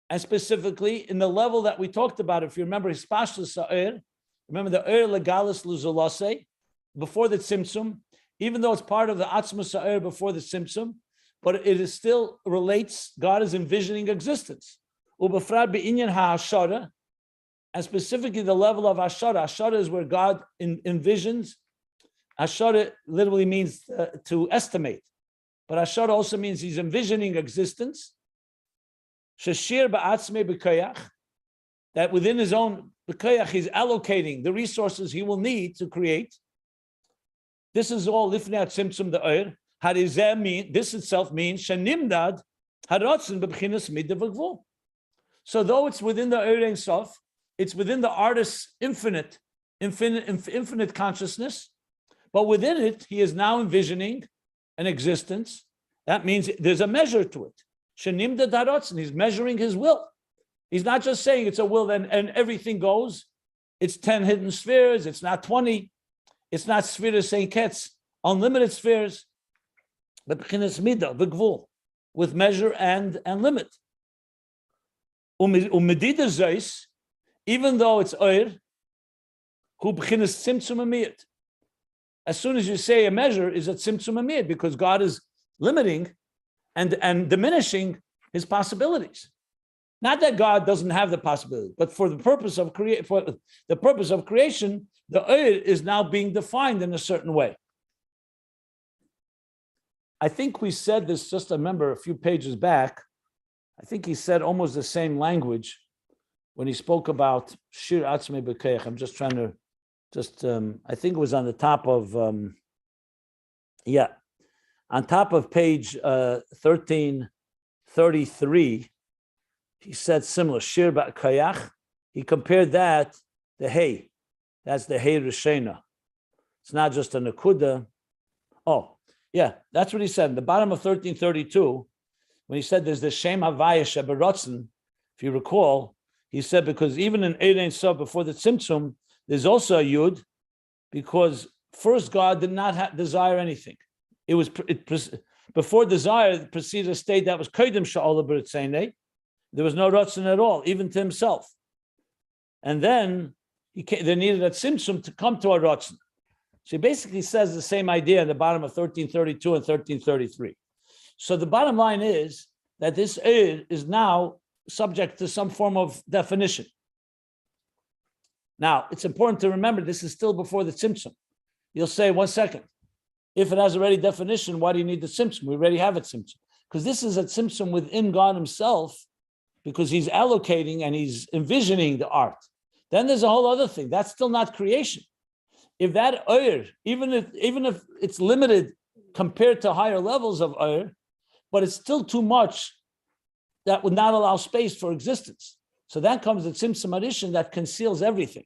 and specifically in the level that we talked about, if you remember, Hispashlis Ha'er, remember the Eir Legalis Luzolase, before the Tzimtzum, even though it's part of the Atzmus Ha'er before the Tzimtzum, but it is still relates, God is envisioning existence. Ubafrat Be'inyan HaHashara, and specifically the level of Hashara. Hashara is where God envisions. Hashara literally means to estimate, but Hashara also means he's envisioning existence. Shashir ba'atzmei b'koyach, that within his own b'koyach he's allocating the resources he will need to create. This is all lifnei tzimtzum the Eir. How does that mean? This itself means shenimdad Haratzon b'bchinas midah v'gvul. So though it's within the Ein Sof, it's within the artist's infinite consciousness, but within it, he is now envisioning an existence. That means there's a measure to it. Shenimda darotzen, he's measuring his will. He's not just saying it's a will and everything goes. It's 10 hidden spheres, it's not 20. It's not spheres Saint Ketz, unlimited spheres, but b'chinas midah, v'gvul, with measure and limit. Umedida zeis, even though it's oir, hu b'chinas tzimtzum amiyat. As soon as you say a measure is a tzimtzum amiyat, because God is limiting and diminishing his possibilities. Not that God doesn't have the possibility, but for the purpose of creation, the oir is now being defined in a certain way. I think we said this, just remember a few pages back. I think he said almost the same language when he spoke about Shir Atzmei B'Keich. I'm just trying to, I think it was on the top of, on top of page 1333, he said similar, Shir B'Kayach. He compared that, the Hey, that's the Hey Rishena. It's not just a Nakuda. Oh, yeah, that's what he said. In the bottom of 1332, when he said there's the Shem Havaya Sheberotzen, if you recall, he said because even in Ein Sof before the Tzimtzum, there's also a Yud, because first God did not desire anything. Before desire, it preceded a state that was Kodim Sha'olah B'Ritzeinei. There was no Ratzon at all, even to himself. And then they needed a Tzimtzum to come to a Ratzon. So he basically says the same idea in the bottom of 1332 and 1333. So the bottom line is that this Eir is now subject to some form of definition. Now, it's important to remember this is still before the Tzimtzum. You'll say, 1 second, if it has already definition, why do you need the Tzimtzum? We already have a Tzimtzum. Because this is a Tzimtzum within God himself, because he's allocating and he's envisioning the art. Then there's a whole other thing. That's still not creation. If that Eir, even if it's limited compared to higher levels of Eir, but it's still too much, that would not allow space for existence. So that comes the Tzimtzum Arishin that conceals everything.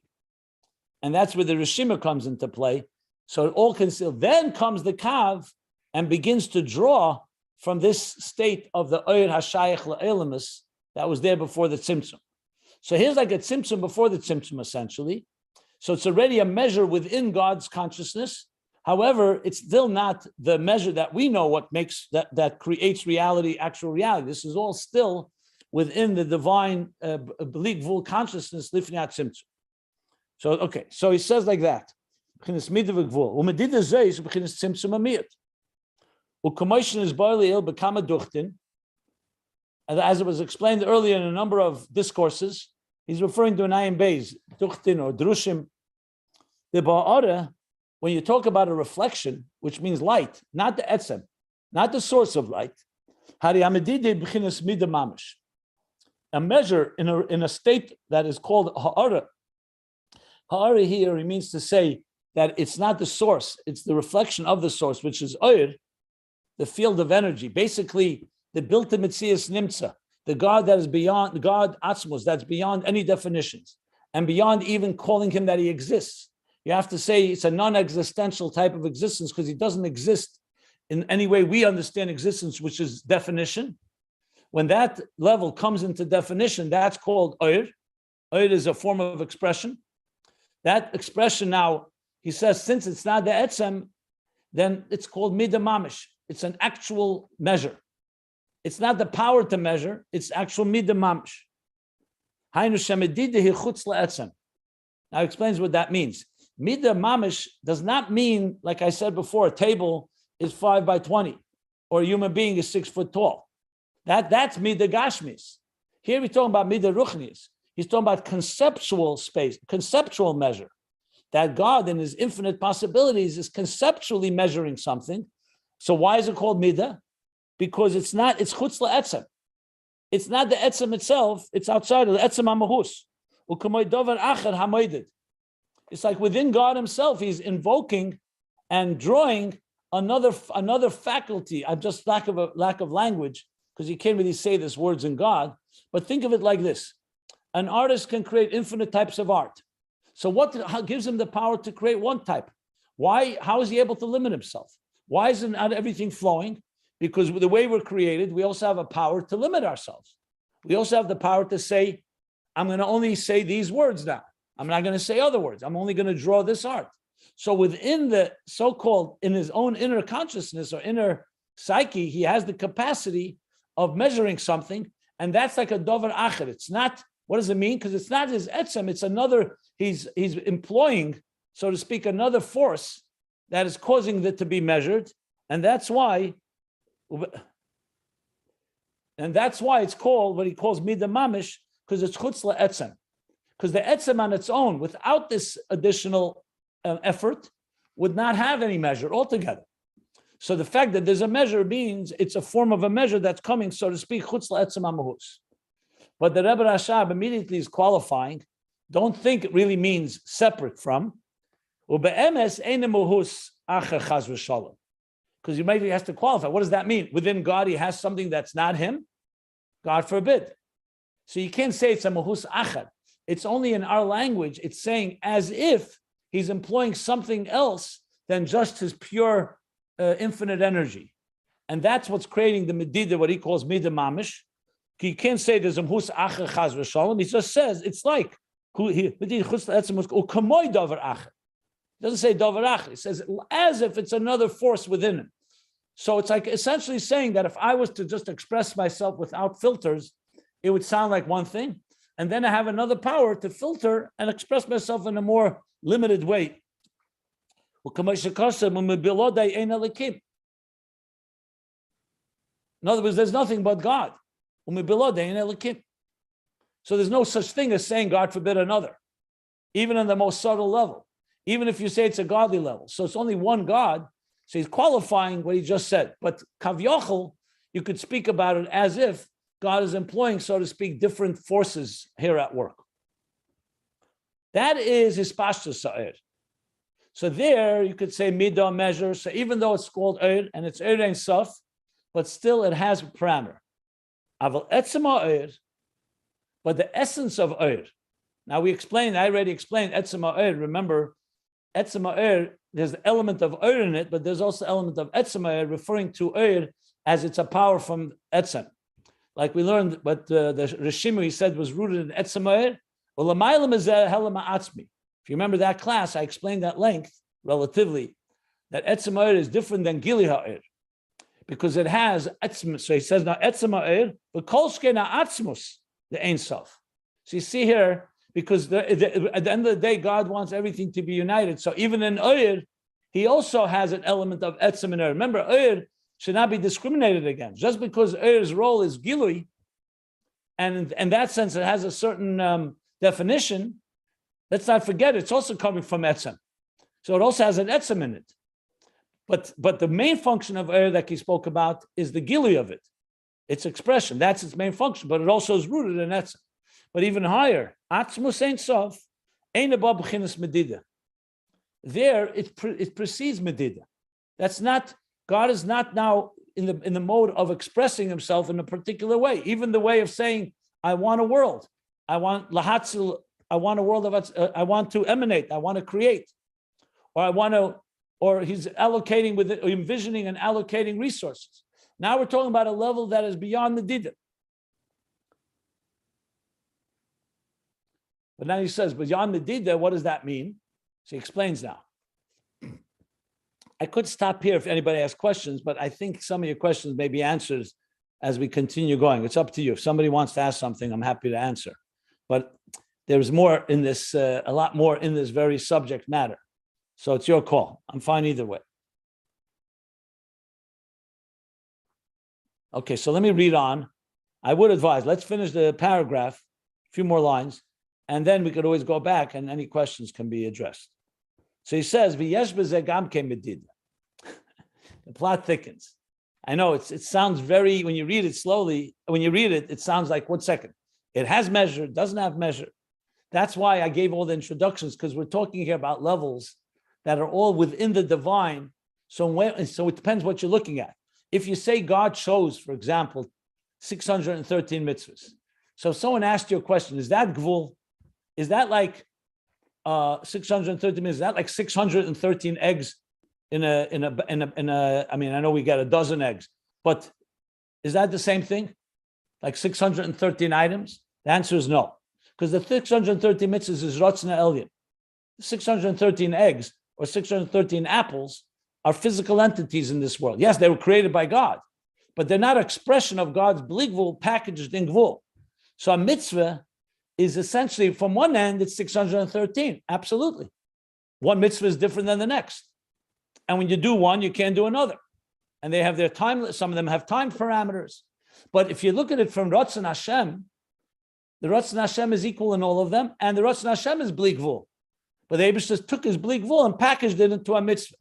And that's where the Rishima comes into play. So it all concealed. Then comes the Kav and begins to draw from this state of the Eir HaShayach La'elamus that was there before the Tzimtzum. So here's like a Tzimtzum before the Tzimtzum, essentially. So it's already a measure within God's consciousness. However, it's still not the measure that we know what makes that creates reality, actual reality. This is all still within the divine Gevurah consciousness, Lifnei Tzimtzum. So, okay, so he says like that. B'chinas midah v'gvul. U'medida zeis b'chinas tzimtzum amiyat. U'kamoishin is barley il b'kama duchtin. And as it was explained earlier in a number of discourses, he's referring to an Ayin Beis, duchtin or drushim. The ba'ara, when you talk about a reflection, which means light, not the etzem, not the source of light, hari amedide b'chinas midah mamish. A measure in a state that is called ha'ara. Ha'ara here, he means to say that it's not the source, it's the reflection of the source, which is oir, the field of energy. Basically, the bilta mitzias nimtza, the God that is beyond, God atzmos, that's beyond any definitions, and beyond even calling him that he exists. You have to say it's a non-existential type of existence because he doesn't exist in any way we understand existence, which is definition. When that level comes into definition, that's called oir. Oir is a form of expression. That expression now, he says, since it's not the etzem, then it's called midah mamish. It's an actual measure. It's not the power to measure, it's actual midah mamish. Hainu shemedida hi chutz la'etzem. Now he explains what that means. Midah mamish does not mean, like I said before, a table is 5 by 20, or a human being is 6 foot tall. That's midah gashmis. Here we're talking about midah ruchnis. He's talking about conceptual space, conceptual measure. That God in his infinite possibilities is conceptually measuring something. So why is it called midah? Because it's chutz la'etzem. It's not the etzem itself, it's outside of the etzem hamahus. U'kamoy dover acher hamoyded. It's like within God himself, he's invoking and drawing another faculty. I'm just lack of language. because you can't really say this words in God, but think of it like this. An artist can create infinite types of art. So how gives him the power to create one type? Why? How is he able to limit himself? Why isn't not everything flowing? Because the way we're created, we also have a power to limit ourselves. We also have the power to say, I'm going to only say these words now. I'm not going to say other words. I'm only going to draw this art. So within the so-called, in his own inner consciousness or inner psyche, he has the capacity of measuring something, and that's like a dover acher. It's not, what does it mean? Because it's not his etzem, it's another, he's employing, so to speak, another force that is causing it to be measured, and that's why it's called what he calls midah mamish, because it's chutz la'etzem. Because the etzem on its own, without this additional effort, would not have any measure altogether. So the fact that there's a measure means it's a form of a measure that's coming, so to speak, chutz la'etzem amahus. But the Rebbe Rashab immediately is qualifying. Don't think it really means separate from. Ube'emes eine muhus acher chas v'shalom. Because you maybe has to qualify. What does that mean? Within God, he has something that's not him? God forbid. So you can't say it's a muhus acher. It's only in our language, it's saying as if he's employing something else than just his pure infinite energy. And that's what's creating the medida, what he calls midah mamish. You can't say there's a muhus acher chas v'shalom. He just says it's like it doesn't say davar acher. It says as if it's another force within him. So it's like essentially saying that if I was to just express myself without filters, it would sound like one thing. And then I have another power to filter and express myself in a more limited way. In other words, there's nothing but God. So there's no such thing as saying, God forbid, another, even on the most subtle level, even if you say it's a godly level. So it's only one God. So he's qualifying what he just said. But kavyochel, you could speak about it as if God is employing, so to speak, different forces here at work. That is his pashtus sa'ir. So there you could say midah, measure. So even though it's called eir and it's eir ein sof, but still it has a parameter. Aval etzem ha'eir, but the essence of eir. Now I already explained etzem ha'eir. Remember, etzem ha'eir, there's the element of eir in it, but there's also element of etzem ha'eir, referring to eir as it's a power from etzem. Like we learned, but the Rishimu, he said, was rooted in etzem ha'eir. If you remember that class, I explained at length, relatively, that etzem ha'eir is different than gili ha'eir, because it has etzem. So he says now etzem ha'eir, but kol shkena atzmus, the ein sof. So you see here, because at the end of the day, God wants everything to be united. So even in eir, he also has an element of etzem and eir. Remember, eir should not be discriminated against. Just because eir's role is gilui, and in that sense it has a certain definition, let's not forget it's also coming from etzem. So it also has an etzem in it. But the main function of eir that he spoke about is the gilui of it. Its expression, that's its main function, but it also is rooted in etzem. But even higher, atzmus ein sof, ein above b'chinas medida. There it precedes medida. That's not, God is not now in the mode of expressing himself in a particular way. Even the way of saying, I want a world. I want lahatzil, I want a world of, I want to emanate, I want to create. Or he's allocating with it, or envisioning and allocating resources. Now we're talking about a level that is beyond the dida. But now he says, beyond the dida, what does that mean? So he explains now. I could stop here if anybody has questions, but I think some of your questions may be answered as we continue going. It's up to you. If somebody wants to ask something, I'm happy to answer. But there's more in this, a lot more in this very subject matter. So it's your call. I'm fine either way. Okay, so let me read on. I would advise, let's finish the paragraph, a few more lines, and then we could always go back and any questions can be addressed. So he says, "V'yesh b'zeh gam kein medida." The plot thickens. I know it sounds very, when you read it slowly, when you read it, it sounds like, 1 second. It has measure, it doesn't have measure. That's why I gave all the introductions, because we're talking here about levels that are all within the divine. So it depends what you're looking at. If you say God chose, for example, 613 mitzvahs. So if someone asked you a question, is that gvul? Is that like 613 mitzvahs? Is that like 613 eggs in a? I mean, I know we get a dozen eggs, but is that the same thing? Like 613 items? The answer is no, because the 613 mitzvahs is Ratzna Elyon. 613 eggs or 613 apples are physical entities in this world. Yes, they were created by God, but they're not an expression of God's bligvul packaged in gvul. So a mitzvah is essentially, from one end, it's 613. Absolutely. One mitzvah is different than the next. And when you do one, you can't do another. And they have their time, some of them have time parameters. But if you look at it from Ratzon Hashem, the Ratzon Hashem is equal in all of them, and the Ratzon Hashem is bli gvul. But the Eibush just took his bli gvul and packaged it into a mitzvah.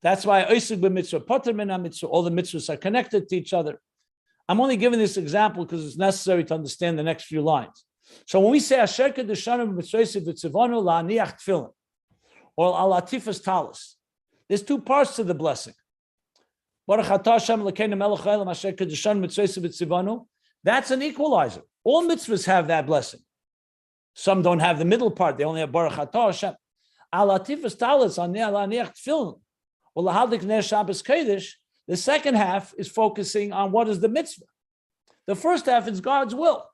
That's why Oisig b'mitzvah, Poter min mitzvah, all the mitzvahs are connected to each other. I'm only giving this example because it's necessary to understand the next few lines. So when we say Asher kedushanim b'mitzvah v'tzivanu la'aniach tefillin, or al atifas talis, there's two parts to the blessing. Baruch atah Hashem Elokeinu melech haolam asher kedushanim b'mitzvah v'tzivanu. That's an equalizer. All mitzvahs have that blessing. Some don't have the middle part; they only have Baruch atah Hashem. Al atifas talis la'aniach tefillin, or lahadik ner Shabbos kodesh. The second half is focusing on what is the mitzvah. The first half is God's will.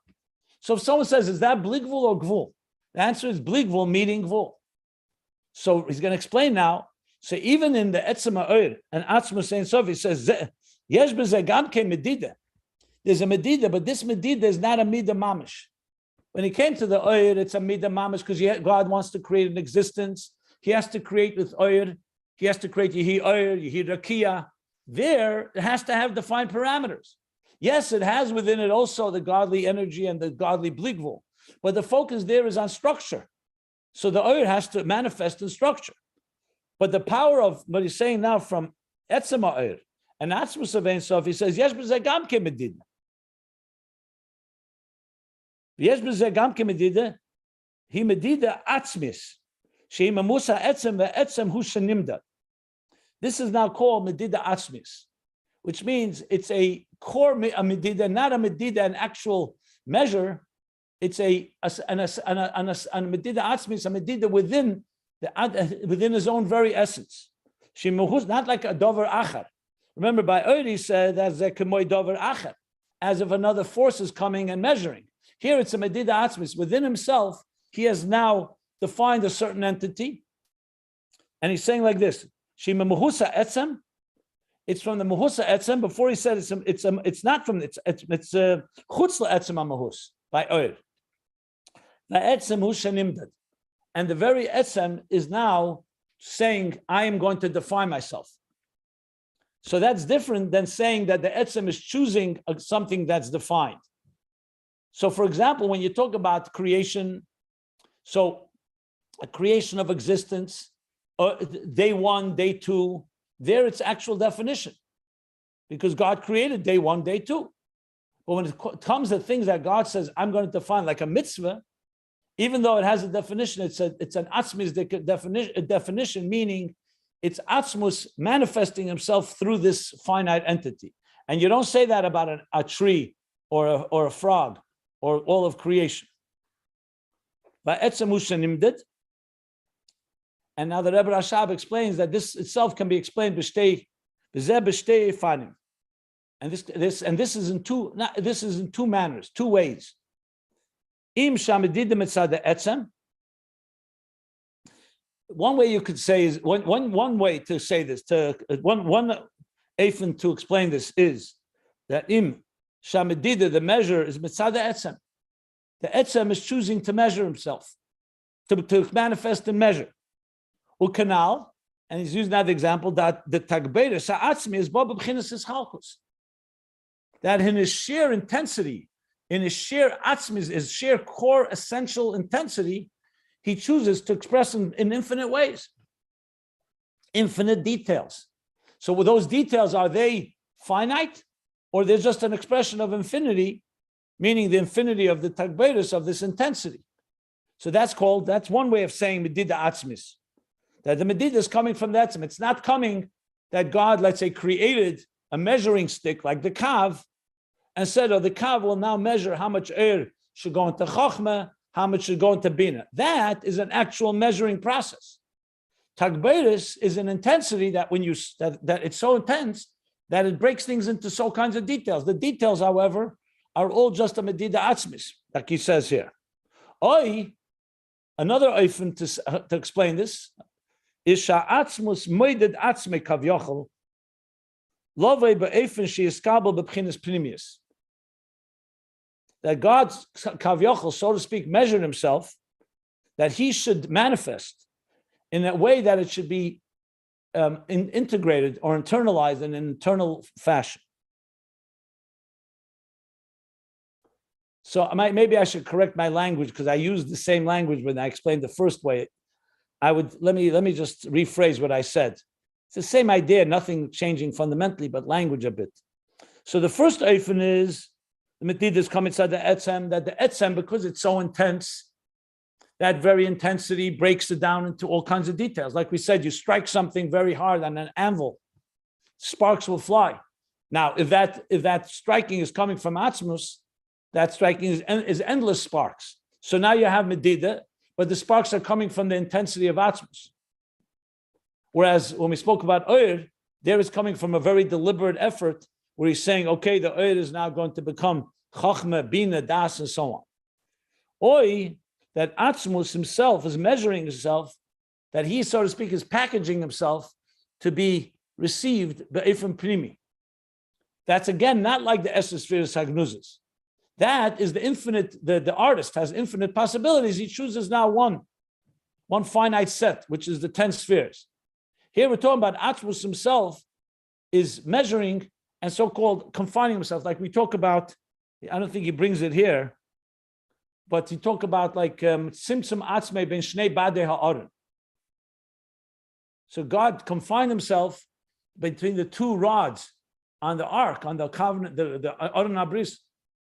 So if someone says, is that bli gvul or gvul? The answer is bli gvul, meaning gvul. So he's going to explain now. So even in the Etzem Ha'or and Atzmus Ein Sof, he says, yesh b'zeh gam ke medida. There's a medida, but this medida is not a midah mamish. When he came to the Or, it's a midah mamish because God wants to create an existence. He has to create with Or. He has to create Yehi Or, Yehi Rakia. There, it has to have defined parameters. Yes, it has within it also the godly energy and the godly bli gvul, but the focus there is on structure. So the Or has to manifest in structure. But the power of what he's saying now from Etzem Ha'or and Atzmus Ein Sof, he says, Yesh b'zeh gam ke medida. Yesh b'zeh gam ke medida, hi medida atzmis, shehi mamusa etzem ve'etzem hu shenimda. This is now called medida atzmis, which means it's a core medida, not a medida, an actual measure. It's a medida atzmis, a medida within his own very essence. Not like a dover achar. Remember, by Or he said that zekemoy dover achar, as if another force is coming and measuring. Here it's a medida atzmis. Within himself, he has now defined a certain entity, and he's saying like this. Shema Mehusa Etzem. It's from the Mehusa Etzem. Before he said it's not from it's Chutzla Etzem Mahus by Or. The Etzem Hu Shenimdad, and the very Etzem is now saying, I am going to define myself. So that's different than saying that the Etzem is choosing something that's defined. So, for example, when you talk about creation, so a creation of existence. Day one, day two, there it's actual definition because God created day one, day two. But when it comes to things that God says, I'm going to define like a mitzvah, even though it has a definition, it's an atzmus definition, meaning it's atzmus manifesting himself through this finite entity. And you don't say that about a tree or a frog or all of creation. But and now the Rebbe Rashab explains that this itself can be explained b'shtei fanim, and this is in two manners, two ways. Im shamedida mitzad etzem. One way you could say is one way to say this one Eifin to explain this is that im shamedida, the measure is mitzad etzem. The etzem is choosing to measure himself, to manifest and measure. Ukanal, and he's using that example that the tagbera sa'atzmi is bob b'chinas chalkus. That in his sheer intensity, in his sheer atzmi, his sheer core essential intensity, he chooses to express in infinite ways, infinite details. So with those details, are they finite, or they're just an expression of infinity, meaning the infinity of the tagberis of this intensity? So that's one way of saying medida atzmis. That the medida is coming from the etzem. It's not coming that God, let's say, created a measuring stick like the kav, and said, the Kav will now measure how much air should go into Chachma, how much should go into Bina. That is an actual measuring process. Tagberis is an intensity that when you that it's so intense that it breaks things into so kinds of details. The details, however, are all just a medida atzmis, like he says here. Another oifen to explain this is sha'atzmus moeded atzme kavyochel lovei be'ofen sheyiskabel b'pchinas pnimius. That God's kavyochel, so to speak, measured himself, that he should manifest in a way that it should be integrated or internalized in an internal fashion. So maybe I should correct my language because I used the same language when I explained the first way. Let me just rephrase what I said. It's the same idea, nothing changing fundamentally, but language a bit. So the first oifen is the Medidas come inside the etzem, that the etzem, because it's so intense, that very intensity breaks it down into all kinds of details. Like we said, you strike something very hard on an anvil, sparks will fly. Now, if that striking is coming from Atzmus, that striking is endless sparks. So now you have Medida, but the sparks are coming from the intensity of Atzmus. Whereas when we spoke about Oyer, there is coming from a very deliberate effort where he's saying, okay, the Oyer is now going to become Chachma, Bina, Das, and so on. Oy, that Atzmus himself is measuring himself, that he, so to speak, is packaging himself to be received be'efem primi. That's again not like the Esespheres Hagnuzes. That is the infinite, the artist has infinite possibilities. He chooses now one finite set, which is the 10 spheres. Here we're talking about Atzmus himself is measuring and so-called confining himself, like we talk about, I don't think he brings it here, but he talk about like Simtsum Atzmei ben Shnei Badei Ha'aron. So God confined himself between the two rods on the ark, on the covenant, the Aron Abris,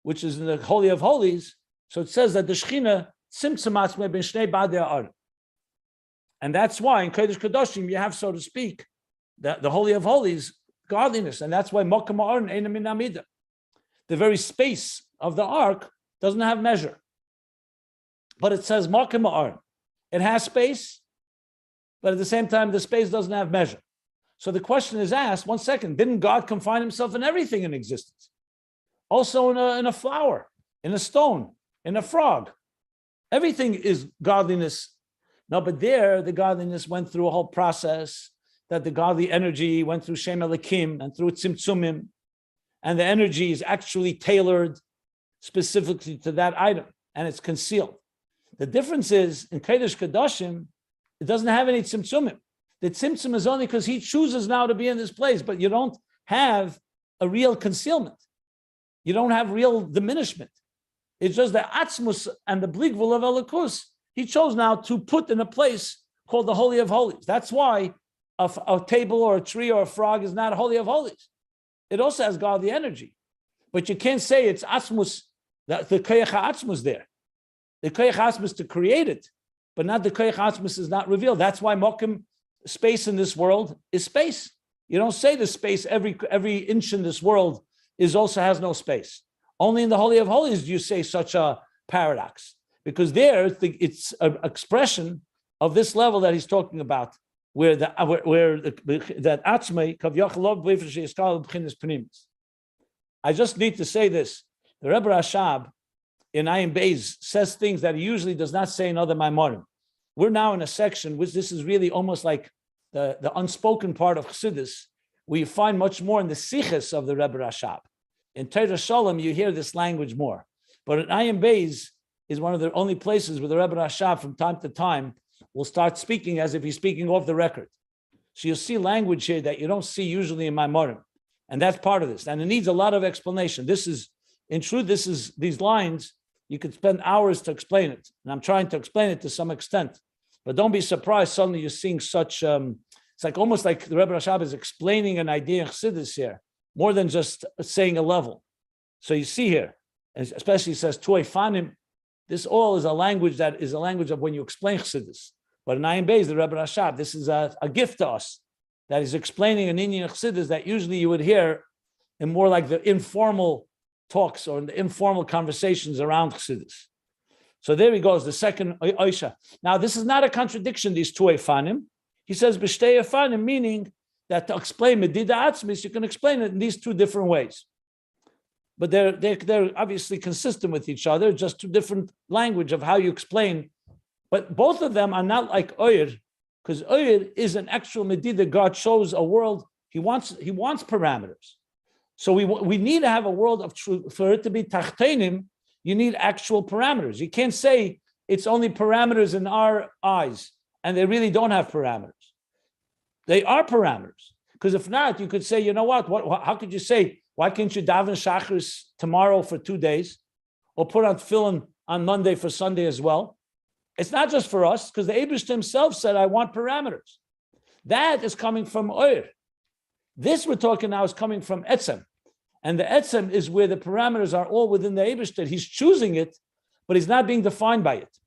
which is in the Holy of Holies. So it says that the Shechina Simtsum Atzmei ben Shnei Badei Ha'aron. And that's why in Kodesh Kadoshim you have, so to speak, the Holy of Holies, godliness, and that's why Mokem Ha'aron Eina Min Amida. The very space of the ark doesn't have measure. But it says Mokem Ha'aron. It has space, but at the same time, the space doesn't have measure. So the question is asked, one second, didn't God confine himself in everything in existence? Also in a flower, in a stone, in a frog. Everything is godliness. No, but there, the godliness went through a whole process, that the godly energy went through Shem Elikim and through Tzimtzumim, and the energy is actually tailored specifically to that item, and it's concealed. The difference is, in Kodesh Kadashim, it doesn't have any Tzimtzumim. The Tzimtzum is only because he chooses now to be in this place, but you don't have a real concealment. You don't have real diminishment. It's just the Atzmus and the Bligvul of Elikus, he chose now to put in a place called the Holy of Holies. That's why a table or a tree or a frog is not Holy of Holies. It also has godly energy. But you can't say it's Atzmus, the Koyach Atzmus there. The Koyach Atzmus to create it, but not the Koyach Atzmus is not revealed. That's why Mokim, space in this world is space. You don't say the space, every inch in this world also has no space. Only in the Holy of Holies do you say such a paradox. Because there it's an expression of this level that he's talking about, where that Atzmei Kavyachalov B'Yifresh B'Chinas Pnimis. I just need to say this: the Rebbe Rashab in Ayin Beis says things that he usually does not say in other Maimorim. We're now in a section which this is really almost like the unspoken part of Chassidus, where you find much more in the Siches of the Rebbe Rashab. In Torah Shalom, you hear this language more, but in Ayin Beis is one of the only places where the Rebbe Rashab from time to time will start speaking as if he's speaking off the record. So you'll see language here that you don't see usually in Maimorim. And that's part of this. And it needs a lot of explanation. In truth, these lines, you could spend hours to explain it. And I'm trying to explain it to some extent. But don't be surprised suddenly you're seeing such, it's like almost like the Rebbe Rashab is explaining an idea in Chassidus here, more than just saying a level. So you see here, especially it says, Tuay Fanim, this all is a language that is a language of when you explain Chassidus. But in Ayin Beis, the Rebbe Rashab, this is a gift to us that is explaining an Indian Chassidus that usually you would hear in more like the informal talks or in the informal conversations around Chassidus. So there he goes, the second Oisha. Now, this is not a contradiction, these two Eifanim. He says, B'shtei Eifanim, meaning that to explain Medida Atzmis, you can explain it in these two different ways. But they're obviously consistent with each other, just two different language of how you explain. But both of them are not like Oyer, because Oyer is an actual Medida. God shows a world, he wants parameters. So we need to have a world of truth. For it to be Tachtenim, you need actual parameters. You can't say it's only parameters in our eyes, and they really don't have parameters. They are parameters. Because if not, you could say, you know what how could you say, why can't you daven Shachris tomorrow for 2 days, or put on tefillin on Monday for Sunday as well? It's not just for us, because the Eibishter himself said, I want parameters. That is coming from Oyer. This we're talking now is coming from Etzem. And the Etzem is where the parameters are all within the Eibishter. He's choosing it, but he's not being defined by it.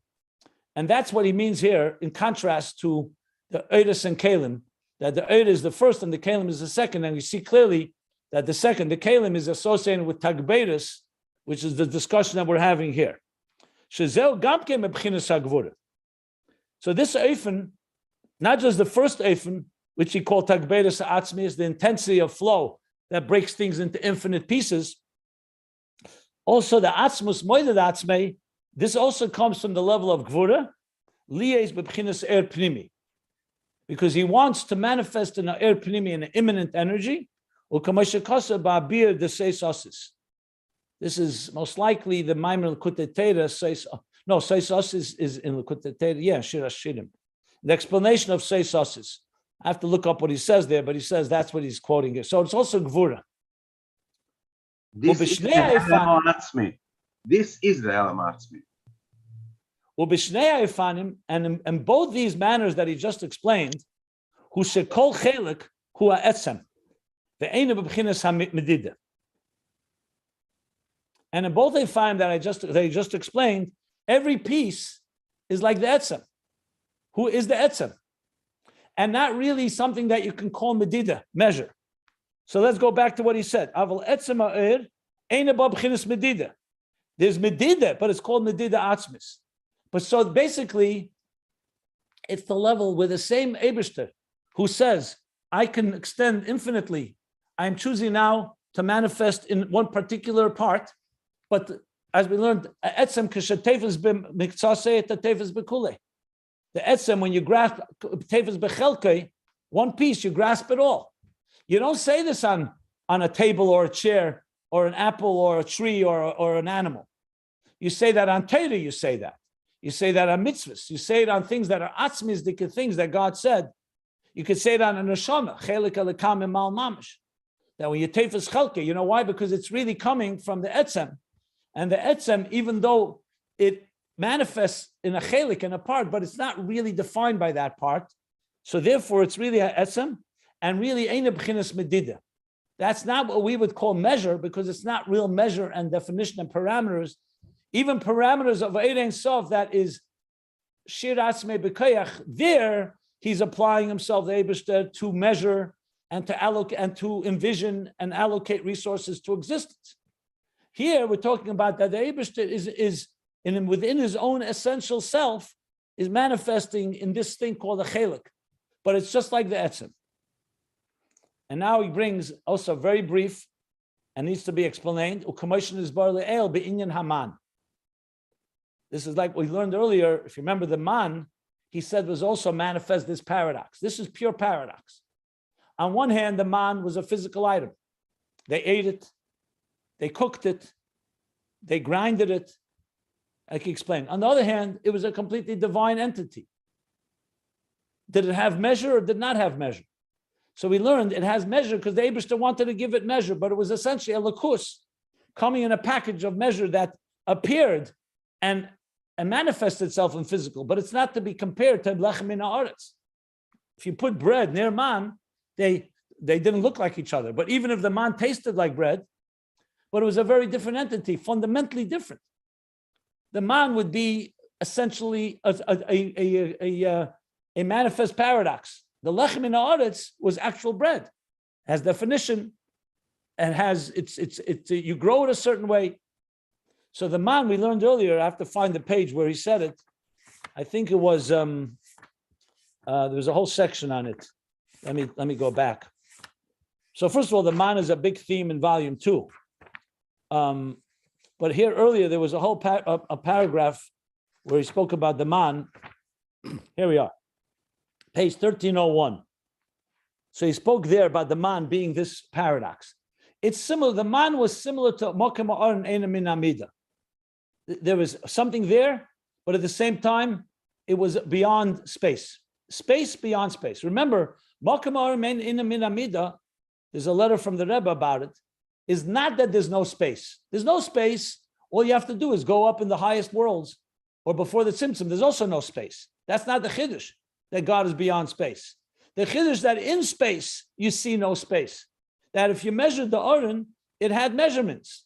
And that's what he means here, in contrast to the Eiris and Kalim, that the Eir is the first and the Kalim is the second. And we see clearly that the Kalim, is associated with Tagbeirus, which is the discussion that we're having here. So this Eifen, not just the first Eifen, which he called Tagbeirus Atzmi, is the intensity of flow that breaks things into infinite pieces. Also, the Atzmus Moeded Atzmei, this also comes from the level of Gevurah, Lies Bebchinas Er Pnimi, because he wants to manifest in an Er Pnimi, in an immanent energy. This is most likely the Maimon L'Kutei Torah says, no, Seis Osis is in L'Kutei Torah, yeah, Shir Hashirim. The explanation of Seis Osis. I have to look up what he says there, but he says that's what he's quoting here. So it's also Gevurah. This is the Elam Atzmi. This is the Elam Atzmi. And both these manners that he just explained, who shekol chelik, who are etzem, the eina b'bchinas hamedida. And in both they find that he just explained, every piece is like the etzem, who is the etzem, and not really something that you can call medida, measure. So let's go back to what he said. Aval etzem ha'er eina b'bchinas medida. There's medida, but it's called medida atzmis. But so basically, it's the level where the same Eibishter who says, I can extend infinitely. I'm choosing now to manifest in one particular part. But as we learned, etzem kashetefes b'miktsasei etefes b'kulei. The etzem, when you grasp tefes b'chelkei, one piece, you grasp it all. You don't say this on a table or a chair or an apple or a tree or an animal. You say that on Torah, you say that. You say that on mitzvahs. You say it on things that are atzmizdik, things that God said. You could say it on a neshama, chelik alekam emal mamish. That when you tefes chelke, you know why? Because it's really coming from the etzem. And the etzem, even though it manifests in a chelik, in a part, but it's not really defined by that part. So therefore, it's really a etzem, and really ain't a b'chinas medida. That's not what we would call measure, because it's not real measure and definition and parameters. Even parameters of Eid Ein Sof, that is Shir Atzmei B'Koyach, there he's applying himself, the Eibishter, to measure and to allocate and to envision and allocate resources to existence. Here we're talking about that the Eibishter is within his own essential self, is manifesting in this thing called a chelik, but it's just like the etzem. And now he brings also very brief and needs to be explained. U'kamoshon is bar le'el be'inyan haman. This is like we learned earlier. If you remember the man, he said was also manifest this paradox. This is pure paradox. On one hand, the man was a physical item. They ate it, they cooked it, they grinded it. I can explain. On the other hand, it was a completely divine entity. Did it have measure or did not have measure? So we learned it has measure because the Eibishter wanted to give it measure, but it was essentially a lakus coming in a package of measure that appeared and manifests itself in physical, but it's not to be compared to lechem min haaretz. If you put bread near man, they didn't look like each other. But even if the man tasted like bread, but it was a very different entity, fundamentally different. The man would be essentially a manifest paradox. The lechem min haaretz was actual bread, as definition, and you grow it a certain way. So the man we learned earlier, I have to find the page where he said it. I think it was there was a whole section on it. Let me go back. So first of all, the man is a big theme in volume 2. But here earlier there was a whole a paragraph where he spoke about the man. Here we are, page 1301. So he spoke there about the man being this paradox. It's similar. The man was similar to Mokem Ha'aron Eina Min Amida. There was something there, but at the same time, it was beyond space. Space beyond space. Remember, Mokem Ha'aron Eina Min Amida, there's a letter from the Rebbe about it, is not that there's no space. There's no space. All you have to do is go up in the highest worlds, or before the Tzimtzum, there's also no space. That's not the Chiddush, that God is beyond space. The Chiddush that in space, you see no space. That if you measured the Aron, it had measurements.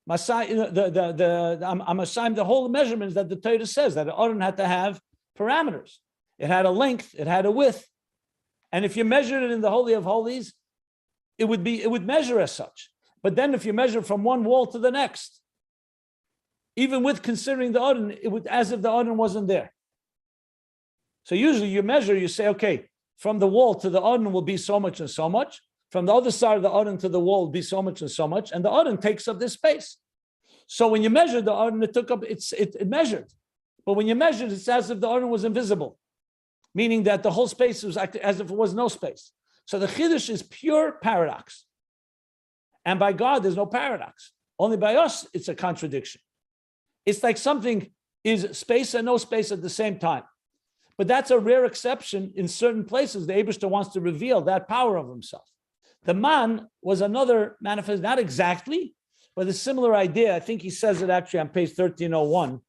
I'm assigned the whole measurements that the Torah says, that the Aron had to have parameters. It had a length, it had a width. And if you measured it in the Holy of Holies, it would measure as such. But then if you measure from one wall to the next, even with considering the Aron, it would as if the Aron wasn't there. So usually you measure, you say, okay, from the wall to the Aron will be so much and so much. From the other side of the Aron to the wall will be so much and so much. And the Aron takes up this space. So when you measure the Aron, it measured. But when you measured, it's as if the Aron was invisible, meaning that the whole space was as if it was no space. So the Chiddush is pure paradox. And by God, there's no paradox. Only by us, it's a contradiction. It's like something is space and no space at the same time. But that's a rare exception. In certain places, the Eibishter wants to reveal that power of himself. The man was another manifest, not exactly, but a similar idea. I think he says it actually on page 1301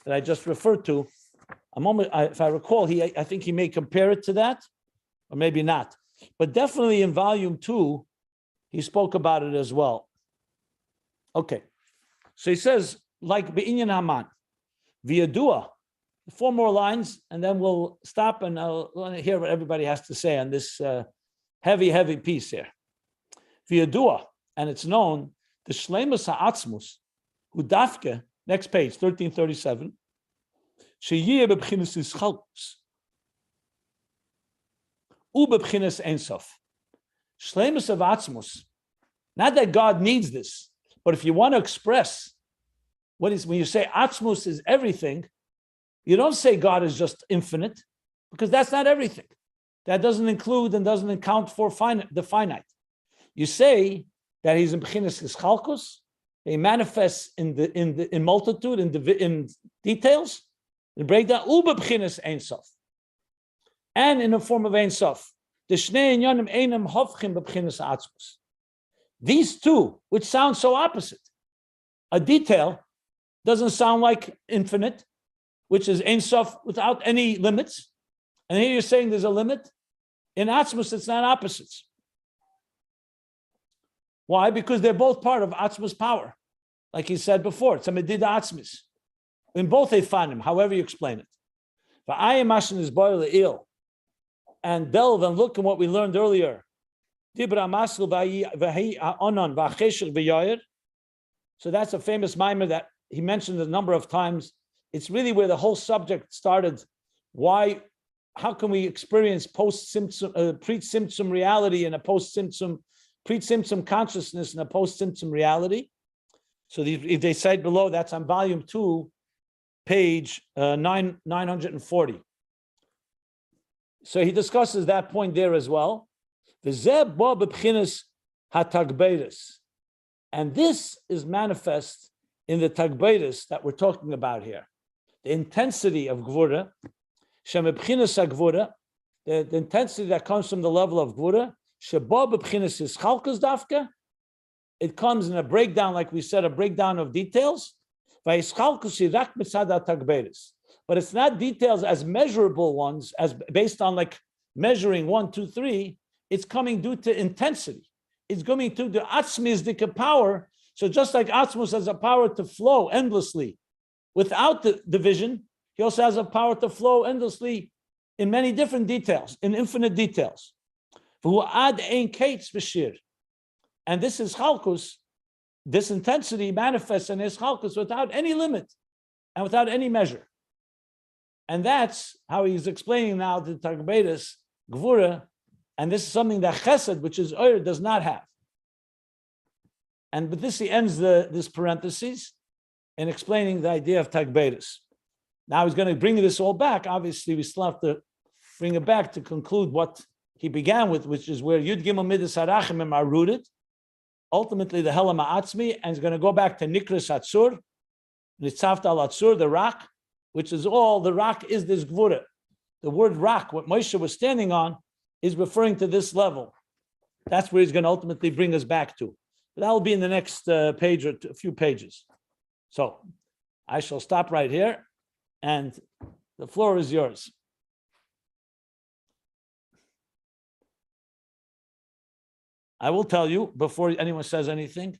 that I just referred to. If I recall, I think he may compare it to that, or maybe not. But definitely in volume 2, he spoke about it as well. Okay. So he says, like Be'inyan Haman, V'yadua, 4 more lines, and then we'll stop and I'll hear what everybody has to say on this heavy piece here. V'yadua, and it's known, the Shleimus Ha'atzmus, who dafke, next page, 1337, Sheyeh beb'chinas ischalkus, u beb'chinas einsof. Shleimus of Atzmus, not that God needs this, but if you want to express when you say Atzmus is everything, you don't say God is just infinite, because that's not everything. That doesn't include and doesn't account for the finite. You say that he's in b'chinas ischalkus, he manifests in multitude, in details, in breakdown, u beb'chinas einsof, and in the form of einsof. These two, which sound so opposite, a detail doesn't sound like infinite, which is Ein Sof without any limits. And here you're saying there's a limit. In Atzmus, it's not opposites. Why? Because they're both part of Atzmus power. Like he said before, it's a Medida Atzmus. In both they find him, however you explain it. But Ayin Beis is boil ill. And delve and look at what we learned earlier. So that's a famous mimer that he mentioned a number of times. It's really where the whole subject started. How can we experience post-symptom, pre-symptom reality and a post-symptom, pre-symptom consciousness and a post-symptom reality? So they cite below, that's on volume 2, page 940. So he discusses that point there as well. And this is manifest in the tagbeiris that we're talking about here. The intensity of Gevurah, the intensity that comes from the level of Gevurah, it comes in a breakdown, like we said, a breakdown of details. But it's not details as measurable ones, as based on like measuring 1, 2, 3. It's coming due to intensity. It's coming to the atzmisdika power. So just like Atzmus has a power to flow endlessly without the division, he also has a power to flow endlessly in many different details, in infinite details. And this is chalkus. This intensity manifests in his chalkus without any limit and without any measure. And that's how he's explaining now the Tagberis, Gevurah, and this is something that Chesed, which is Oyer, does not have. And with this, he ends this parenthesis in explaining the idea of Tagberis. Now he's going to bring this all back. Obviously, we still have to bring it back to conclude what he began with, which is where Yud Gimel Midas Harachimim are rooted. Ultimately, the Helam Ha'atzmi, and he's going to go back to Nikras Atzur, Nitzavta al Atzur, the rock, which is all, the rock is this Gevurah. The word rock, what Moshe was standing on, is referring to this level. That's where he's going to ultimately bring us back to. But that will be in the next page or a few pages. So I shall stop right here, and the floor is yours. I will tell you, before anyone says anything,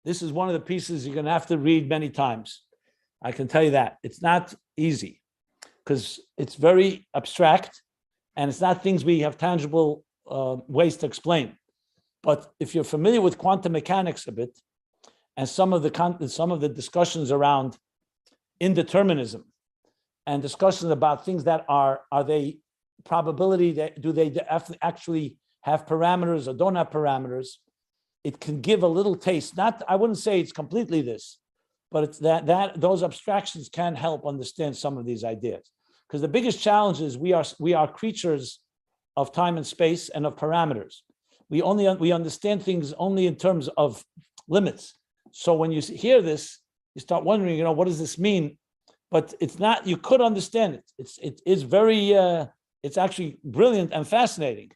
this is one of the pieces you're going to have to read many times. I can tell you that. It's not easy because it's very abstract and it's not things we have tangible ways to explain. But if you're familiar with quantum mechanics a bit and some of the discussions around indeterminism and discussions about things that are they probability, do they actually have parameters or don't have parameters, it can give a little taste. I wouldn't say it's completely this, but it's that those abstractions can help understand some of these ideas. Because the biggest challenge is we are creatures of time and space and of parameters. We understand things only in terms of limits. So when you hear this, you start wondering, what does this mean? But it's not. You could understand it. It is very. It's actually brilliant and fascinating,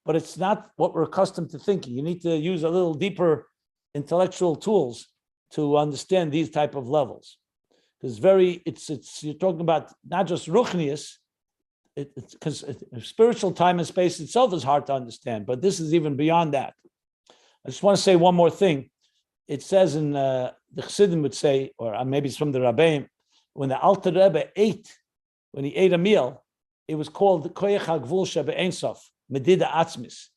but it's not what we're accustomed to thinking. You need to use a little deeper intellectual tools to understand these type of levels. Because you're talking about not just ruchnius, because spiritual time and space itself is hard to understand, but this is even beyond that. I just want to say one more thing. It says in the Chassidim would say, or maybe it's from the Rabbeim, when the Alter Rebbe when he ate a meal, it was called Koyach HaGvul Shebe'ein Sof, Medida Atzmis.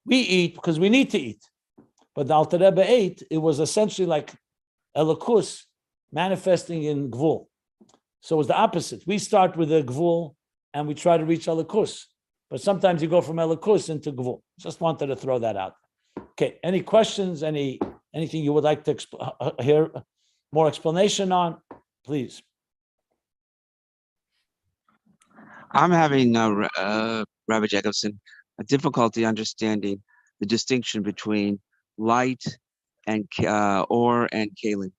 We eat because we need to eat. But the Alter Rebbe ate, it was essentially like Elokus manifesting in Gvul. So it was the opposite. We start with a Gvul and we try to reach Elokus. But sometimes you go from Elokus into Gvul. Just wanted to throw that out. Okay, any questions, anything you would like to hear more explanation on, please. I'm having, Rabbi Jacobson, a difficulty understanding the distinction between light and or and kalim,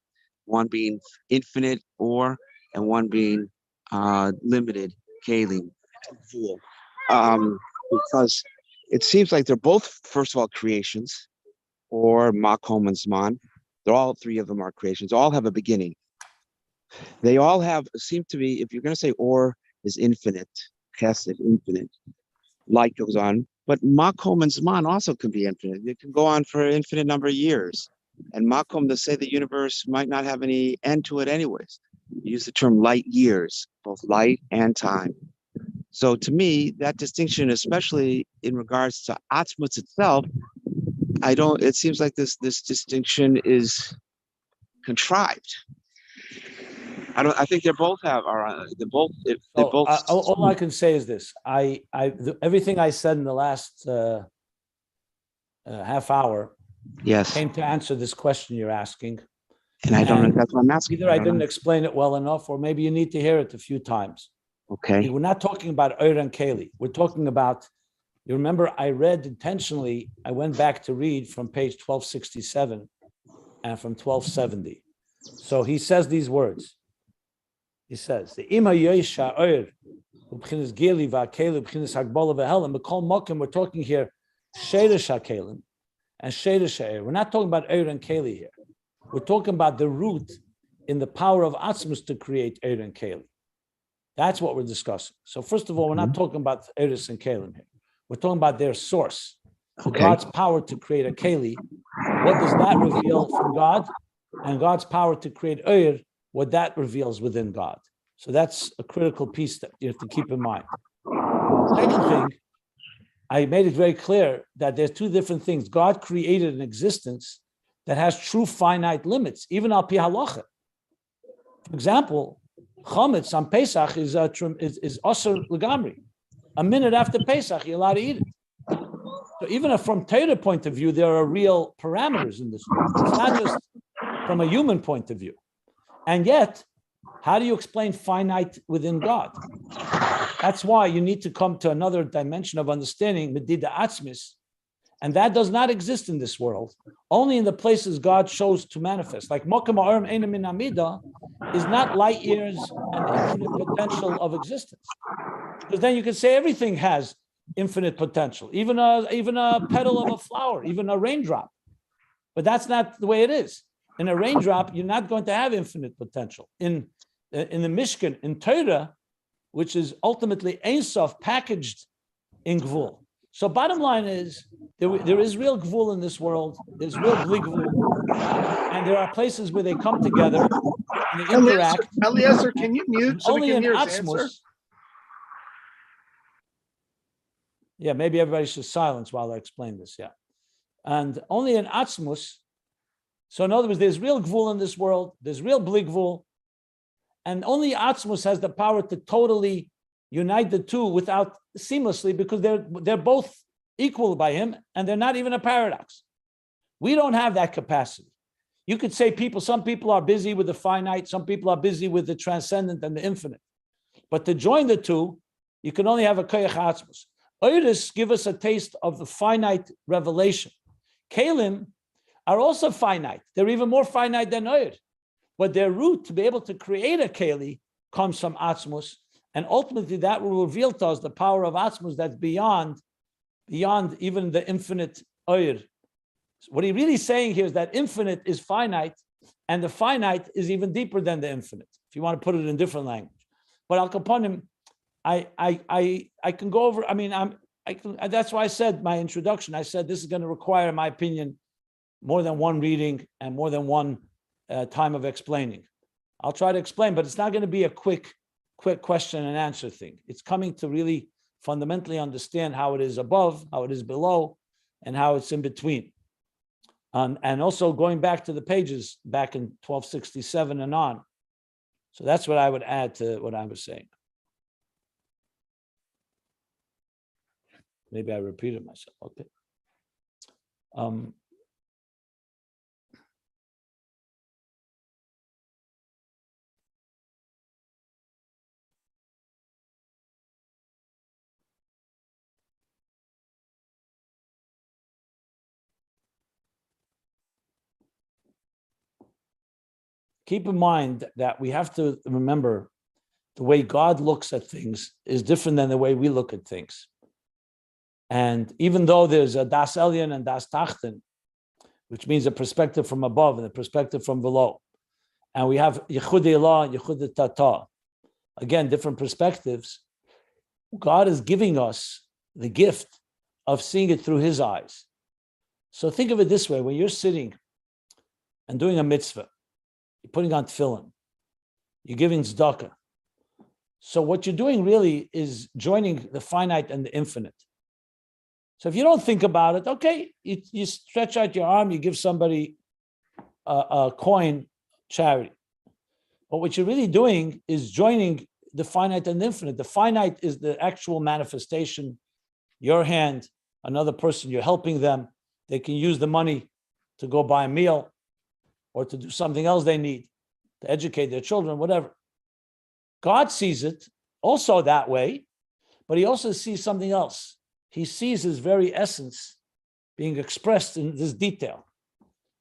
one being infinite or and one being limited kalim. Because it seems like they're both, first of all, creations, or makom and zman. They're all three of them are creations. All have a beginning. They all seem to be. If you're going to say or is infinite, chesed, infinite, light goes on. But makom and zman also can be infinite. It can go on for an infinite number of years. And makom, to say the universe might not have any end to it anyways. You use the term light years, both light and time. So to me, that distinction, especially in regards to Atzmut itself, it seems like this distinction is contrived. I think they're both all I can say is this. Everything I said in the last half hour came to answer this question you're asking. And I don't know, that's what I'm asking. Either I didn't explain it well enough, or maybe you need to hear it a few times. Okay. We're not talking about Oyer and Keli. We're talking about, you remember I read intentionally, I went back to read from page 1267 and from 1270. So he says these words. He says, the Ima Yesha Oyer, Ubchinis Geli Va'Keli, Ubchinis Hagbala V'Helam, B'Kol Mokim, we're talking here, Sheresh HaKelim and Sheresh HaEr. We're not talking about Oyer and Keli here. We're talking about the root in the power of Atzmus to create Oyer and Keli. That's what we're discussing. So first of all, we're not talking about Eris and Kalim here. We're talking about their source. Okay. God's power to create a Keli. What does that reveal from God? And God's power to create Oyer, what that reveals within God. So that's a critical piece that you have to keep in mind. Second thing, I made it very clear that there's two different things. God created an existence that has true finite limits, even al pi halacha. For example, chametz on Pesach is asur legamri. A minute after Pesach, you're allowed to eat it. So even from Torah point of view, there are real parameters in this world. It's not just from a human point of view. And yet, how do you explain finite within God? That's why you need to come to another dimension of understanding, medida atzmis, and that does not exist in this world. Only in the places God chose to manifest. Like Mokem ha'orim eina min amida is not light years and the infinite potential of existence. Because then you can say everything has infinite potential, even a petal of a flower, even a raindrop. But that's not the way it is. In a raindrop, you're not going to have infinite potential. In the Mishkan, in Torah, which is ultimately Ein Sof packaged in Gvul. So bottom line is, there is real Gvul in this world, there's real Bli Gvul, and there are places where they come together and they interact. Eliezer, can you mute so we Only can in hear his answer? Atzmus. Yeah, maybe everybody should silence while I explain this, yeah. And only in Atzmus, so in other words, there's real Gvul in this world, there's real Bli Gvul, and only Atzmus has the power to totally unite the two without seamlessly, because they're both equal by him, and they're not even a paradox. We don't have that capacity. You could say some people are busy with the finite, some people are busy with the transcendent and the infinite. But to join the two, you can only have a koyach atzmus. Oiris give us a taste of the finite revelation. Kalim are also finite. They're even more finite than Oir. But their root to be able to create a keli comes from atzmus. And ultimately that will reveal to us the power of atzmus that's beyond even the infinite Oir. What he's really saying here is that infinite is finite, and the finite is even deeper than the infinite, if you want to put it in different language. But Al Kaponim, I can go over, that's why I said my introduction, I said this is going to require, in my opinion, more than one reading and more than one time of explaining. I'll try to explain, but it's not going to be a quick question and answer thing. It's coming to really fundamentally understand how it is above, how it is below, and how it's in between. And also going back to the pages back in 1267 and on. So that's what I would add to what I was saying. Maybe I repeated myself. Okay. Keep in mind that we have to remember the way God looks at things is different than the way we look at things. And even though there's a das elyon and das tachten, which means a perspective from above and a perspective from below, and we have yichud elah and yichud tata, again, different perspectives, God is giving us the gift of seeing it through his eyes. So think of it this way: when you're sitting and doing a mitzvah, you're putting on tefillin, you're giving tzedakah. So what you're doing really is joining the finite and the infinite. So if you don't think about it, okay, you stretch out your arm, you give somebody a coin, charity. But what you're really doing is joining the finite and the infinite. The finite is the actual manifestation, your hand, another person, you're helping them. They can use the money to go buy a meal or to do something else they need, to educate their children, whatever. God sees it also that way, but he also sees something else. He sees his very essence being expressed in this detail.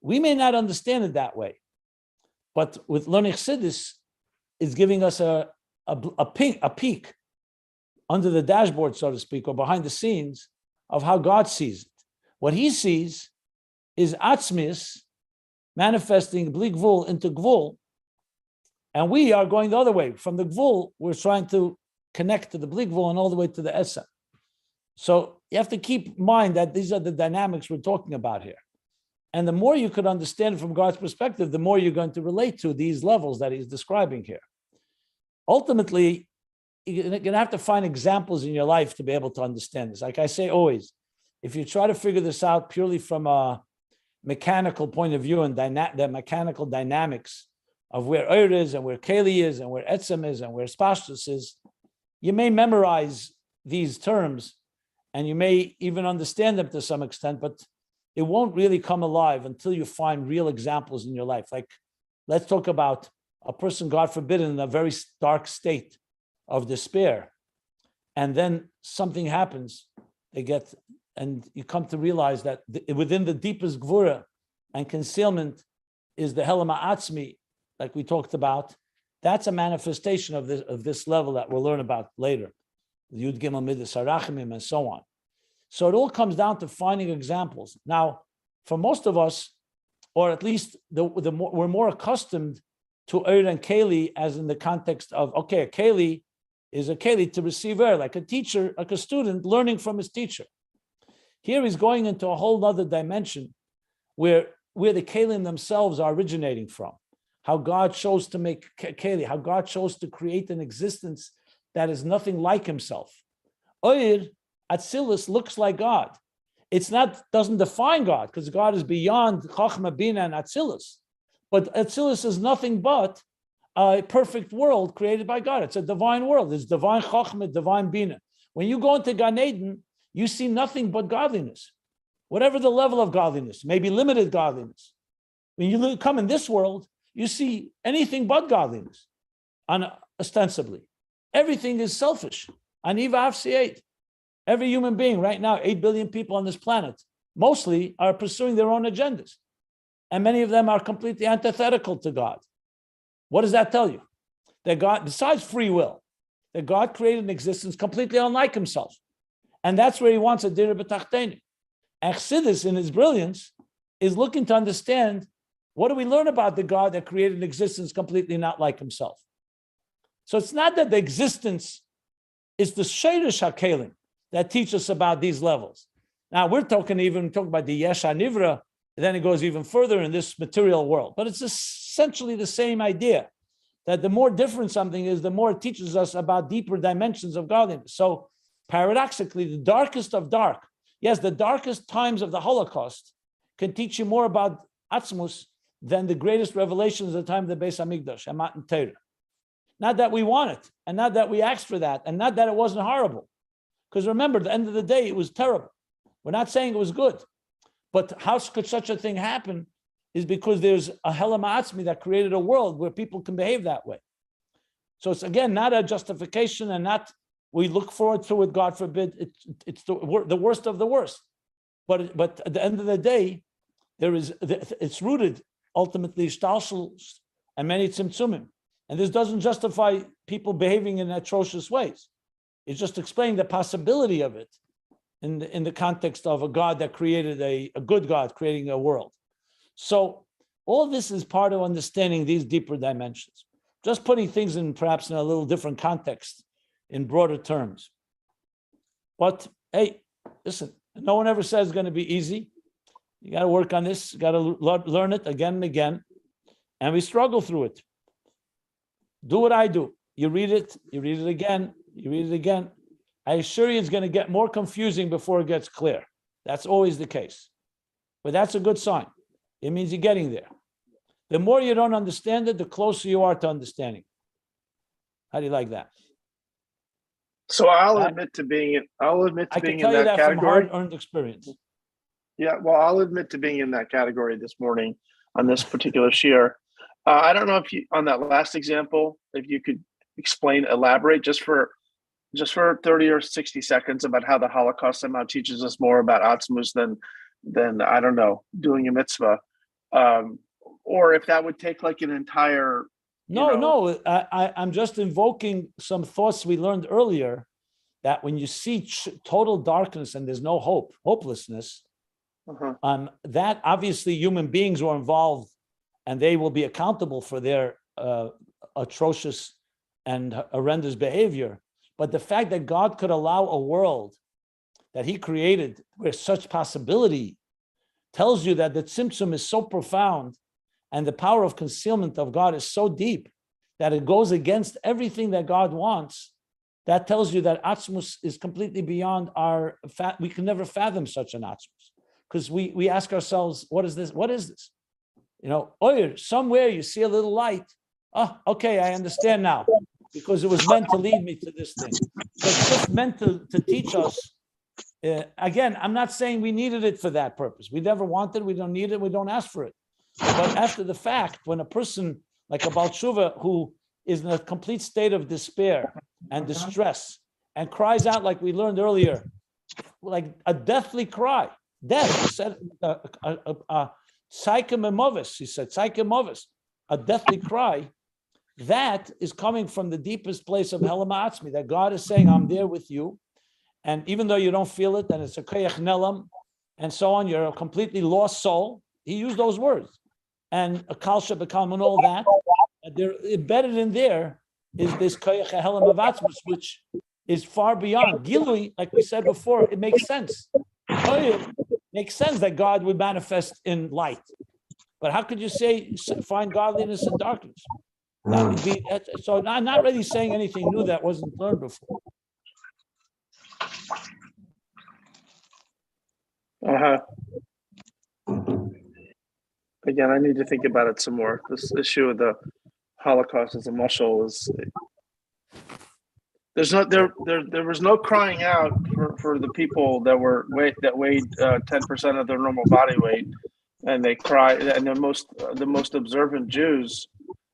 We may not understand it that way, but with learning Chassidus, it's giving us a peek under the dashboard, so to speak, or behind the scenes of how God sees it. What he sees is atzmis manifesting bli gvul into gvul, and we are going the other way. From the gvul, we're trying to connect to the bli gvul and all the way to the esa. So you have to keep in mind that these are the dynamics we're talking about here. And the more you could understand from God's perspective, the more you're going to relate to these levels that he's describing here. Ultimately, you're going to have to find examples in your life to be able to understand this. Like I say always, if you try to figure this out purely from a mechanical point of view and the mechanical dynamics of where Ur is and where Keli is and where Etzem is and where Spashtus is, you may memorize these terms and you may even understand them to some extent, but it won't really come alive until you find real examples in your life. Like, let's talk about a person, God forbid, in a very dark state of despair. And then something happens, and you come to realize that within the deepest Gevurah and concealment is the Helama Atzmi, like we talked about. That's a manifestation of this level that we'll learn about later, the Yud Gimel Midas Harachimim and so on. So it all comes down to finding examples. Now, for most of us, or at least we're more accustomed to Ur and Keli as in the context of, okay, a Keli is a Keli to receive Ur, like a teacher, like a student learning from his teacher. Here he's going into a whole other dimension where the Kelim themselves are originating from. How God chose to make Keli, how God chose to create an existence that is nothing like himself. Ur, Atzilus, looks like God. Doesn't define God, because God is beyond Chochmah, Bina, and Atzilus. But Atzilus is nothing but a perfect world created by God. It's a divine world. It's divine Chochmah, divine Bina. When you go into Gan Eden, you see nothing but godliness. Whatever the level of godliness, maybe limited godliness. When you come in this world, you see anything but godliness, ostensibly. Everything is selfish. Aniva Afsiate. Every human being right now, 8 billion people on this planet, mostly are pursuing their own agendas. And many of them are completely antithetical to God. What does that tell you? That God, besides free will, that God created an existence completely unlike himself. And that's where he wants a Dira B'Tachteni. And Chassidus, in his brilliance, is looking to understand, what do we learn about the God that created an existence completely not like himself? So it's not that the existence is the Sheirish HaKelim that teach us about these levels. Now we're talking about the Yesh HaNivra, and then it goes even further in this material world. But it's essentially the same idea, that the more different something is, the more it teaches us about deeper dimensions of godliness. So paradoxically, the darkest of dark, yes, the darkest times of the Holocaust can teach you more about Atzmus than the greatest revelations of the time of the Beis Hamikdash and Matan Torah. Not that we want it, and not that we asked for that, and not that it wasn't horrible. Because remember, at the end of the day, it was terrible. We're not saying it was good. But how could such a thing happen is because there's a Helama Atzmi that created a world where people can behave that way. So it's, again, not a justification, and not we look forward to it, God forbid, it's the worst of the worst. But at the end of the day, it's rooted ultimately shtalshel and many tzimtzumim. And this doesn't justify people behaving in atrocious ways. It's just explaining the possibility of it in the context of a God that created a good God creating a world. So all this is part of understanding these deeper dimensions. Just putting things in perhaps in a little different context, in broader terms. But hey, listen, no one ever says it's going to be easy. You got to work on this. You got to learn it again and again. And we struggle through it. Do what I do. You read it again, you read it again. I assure you it's going to get more confusing before it gets clear. That's always the case. But that's a good sign. It means you're getting there. The more you don't understand it, the closer you are to understanding. How do you like that? So I'll admit to being in that category. I can tell you that from hard-earned experience. Yeah, well, I'll admit to being in that category this morning on this particular shiur. I don't know if you, on that last example, if you could elaborate just for 30 or 60 seconds about how the Holocaust somehow teaches us more about Atzmus than I don't know, doing a mitzvah, or if that would take like an entire. I'm just invoking some thoughts we learned earlier, that when you see total darkness and there's no hopelessness, that obviously human beings were involved and they will be accountable for their atrocious and horrendous behavior. But the fact that God could allow a world that he created where such possibility tells you that the tzimtzum is so profound and the power of concealment of God is so deep that it goes against everything that God wants. that tells you that Atzmus is completely beyond our, we can never fathom such an Atzmus. Because we ask ourselves, what is this? What is this? Somewhere you see a little light. Oh, okay, I understand now. Because it was meant to lead me to this thing. So it's just meant to teach us. Again, I'm not saying we needed it for that purpose. We never wanted it, we don't need it, we don't ask for it. But after the fact, when a person like a Baal Tshuva who is in a complete state of despair and distress and cries out like we learned earlier, like a deathly cry, death, he said, psychemovis, he said, psychemovis, a deathly cry, that is coming from the deepest place of Helam Atzmi, that God is saying, I'm there with you. And even though you don't feel it, and it's a koyach nelam, and so on, you're a completely lost soul. He used those words. And a kalsha bekam and all that, they're embedded in there is this koyach helam of Atzmus, which is far beyond. Gilui, like we said before, it makes sense. It makes sense that God would manifest in light. But how could you say find godliness in darkness? That would be, so I'm not really saying anything new that wasn't learned before. Again, I need to think about it some more. This issue of the Holocaust as a mushal is there was no crying out for the people that weighed 10% of their normal body weight, and they cry, and the most observant Jews.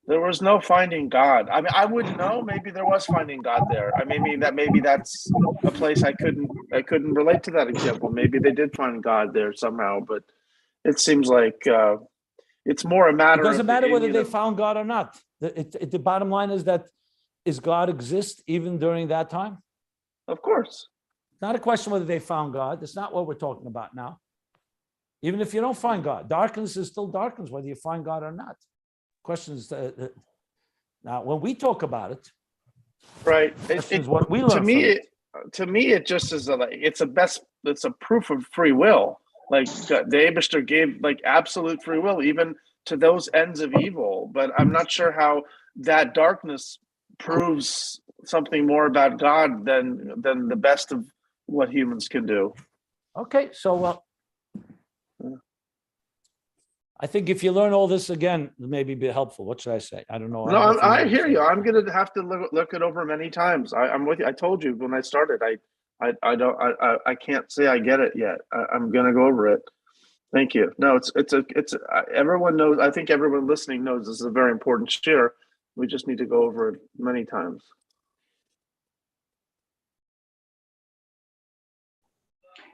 There was no finding God. I mean, I wouldn't know. Maybe there was finding God there. I mean, maybe that's a place I couldn't relate to that example. Maybe they did find God there somehow, but it seems like it's more a matter. It doesn't matter whether they found God or not. The bottom line is that is God exist even during that time? Of course. It's not a question whether they found God. That's not what we're talking about now. Even if you don't find God, darkness is still darkness, whether you find God or not. Questions now when we talk about it, right? It's what we learn. To me, it just is it's a proof of free will. Like the Eibishter gave like absolute free will, even to those ends of evil. But I'm not sure how that darkness proves something more about God than the best of what humans can do. Okay, so I think if you learn all this again, maybe be helpful. What should I say? I don't know. No, I hear you. I'm going to have to look it over many times. I'm with you. I told you when I started. I can't say I get it yet. I'm going to go over it. Thank you. No, it's everyone knows. I think everyone listening knows this is a very important share. We just need to go over it many times.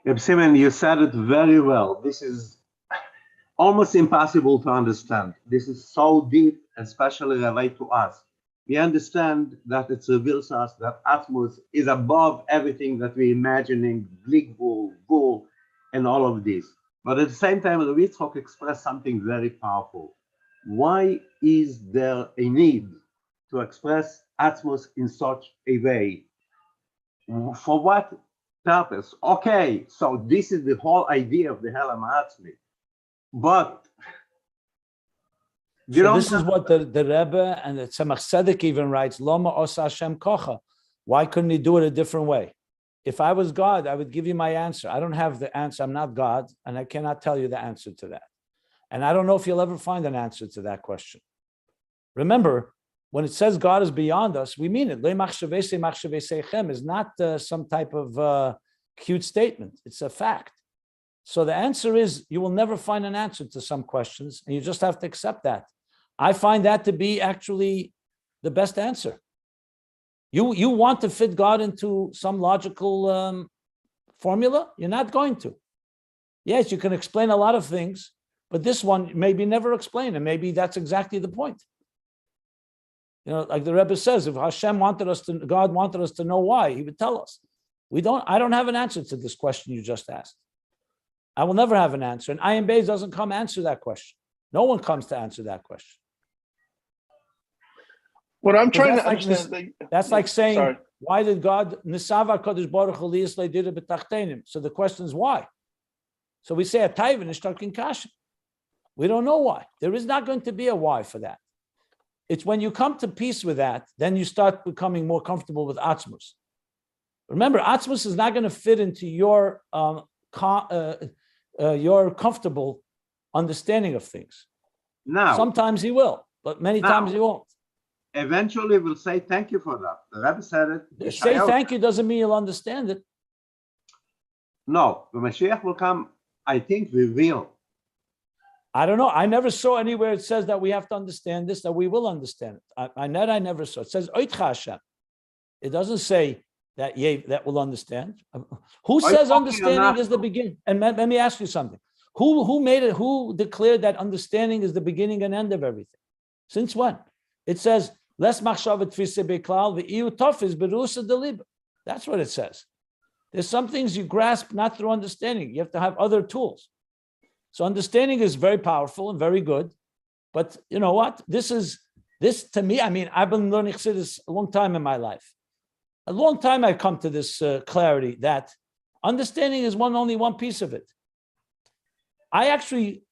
Reb Simon, you said it very well. This is almost impossible to understand. This is so deep, especially related to us. We understand that it reveals us that Atmos is above everything that we're imagining, Gvul, and all of this. But at the same time, the Yitzchok expressed something very powerful. Why is there a need to express Atmos in such a way? For what purpose? Okay, so this is the whole idea of the Helam Atzmi. But so this is what the Rebbe and the Tzemach Tzedek even writes, Loma osa Hashem kocha. Why couldn't he do it a different way? If I was God, I would give you my answer. I don't have the answer. I'm not God, and I cannot tell you the answer to that. And I don't know if you'll ever find an answer to that question. Remember, when it says God is beyond us, we mean it. Le machshavei seichem is not some type of cute statement. It's a fact. So the answer is you will never find an answer to some questions, and you just have to accept that. I find that to be actually the best answer. You want to fit God into some logical formula? You're not going to. Yes, you can explain a lot of things, but this one maybe never explain, and maybe that's exactly the point. Like the Rebbe says, if Hashem God wanted us to know why, he would tell us. I don't have an answer to this question you just asked. I will never have an answer. And Ayin Beis doesn't come answer that question. No one comes to answer that question. What I'm trying to understand. That's like saying, why did God, Nisava Kodesh Baruch Hu liyisle did it b'tachtenim? So the question is why? So we say a taiva nishtarkin kasha. We don't know why. There is not going to be a why for that. It's when you come to peace with that, then you start becoming more comfortable with Atzmus. Remember, Atzmus is not going to fit into your comfortable understanding of things. Now, sometimes he will, but many times he won't. Eventually, we'll say thank you for that. The Rebbe said it. Say thank you doesn't mean you'll understand it. No, the Mashiach will come. I think we will. I don't know. I never saw anywhere it says that we have to understand this, that we will understand it. I never saw. It says Oitcha Hashem. It doesn't say that that will understand. Who says understanding is the beginning? And let me ask you something. Who made it? Who declared that understanding is the beginning and end of everything? Since when? It says Les machshavet tfise beklal v'iyu tofis berusa delib. That's what it says. There's some things you grasp not through understanding. You have to have other tools. So understanding is very powerful and very good. But you know what? This to me, I mean, I've been learning Chassidus a long time in my life. A long time I've come to this clarity that understanding is only one piece of it. I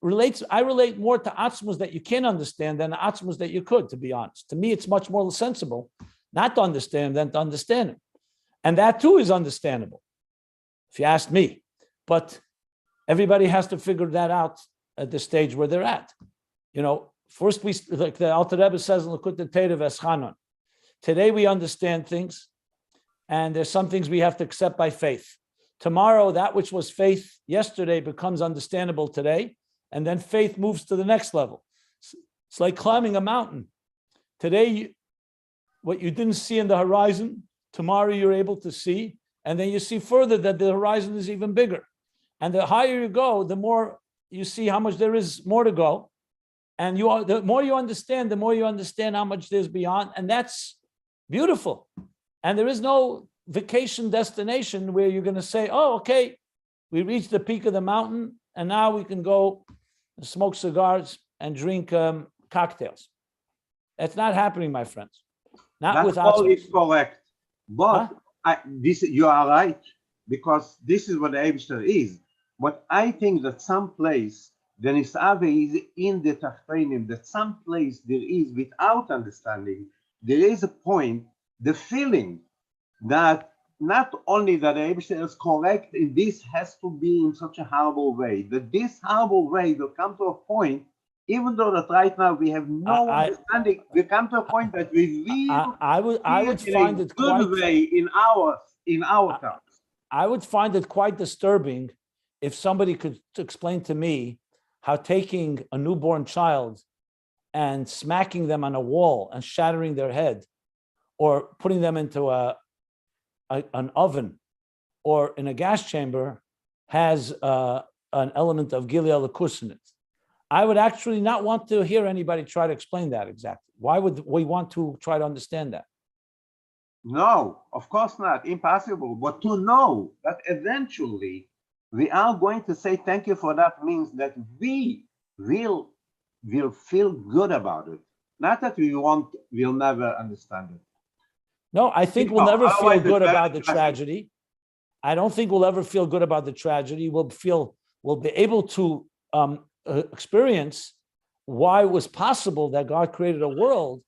relate more to Atzmus that you can't understand than Atzmus that you could, to be honest. To me, it's much more sensible not to understand than to understand him. And that too is understandable, if you ask me. But everybody has to figure that out at the stage where they're at. You know, first like the Alter Rebbe says in Lekut Teirav Eschanon, today we understand things, and there's some things we have to accept by faith. Tomorrow, that which was faith yesterday becomes understandable today, and then faith moves to the next level. It's like climbing a mountain. Today, what you didn't see in the horizon, tomorrow you're able to see, and then you see further that the horizon is even bigger. And the higher you go, the more you see how much there is more to go. And the more you understand, the more you understand how much there's beyond, and that's beautiful. And there is no vacation destination where you're going to say, oh, okay, we reached the peak of the mountain, and now we can go smoke cigars and drink cocktails. That's not happening, my friends. Not with all is correct. But you are right, because this is what the Eibster is. But I think that someplace the Nisave is in the Tachtonim, that someplace there is, without understanding, there is a point, the feeling that not only that the Eibster is correct, and this has to be in such a horrible way, that this horrible way will come to a point, even though that right now we have no understanding, we come to a point that we will I would find it good quite way in our terms. I would find it quite disturbing if somebody could explain to me how taking a newborn child and smacking them on a wall and shattering their head, or putting them into an oven or in a gas chamber has an element of Gilead Lakus in it. I would actually not want to hear anybody try to explain that exactly. Why would we want to try to understand that? No, of course not. Impossible. But to know that eventually we are going to say thank you for that means that we will feel good about it. Not that we'll never understand it. No, I think we'll never feel good about the tragedy. I don't think we'll ever feel good about the tragedy. We'll be able to experience why it was possible that God created a world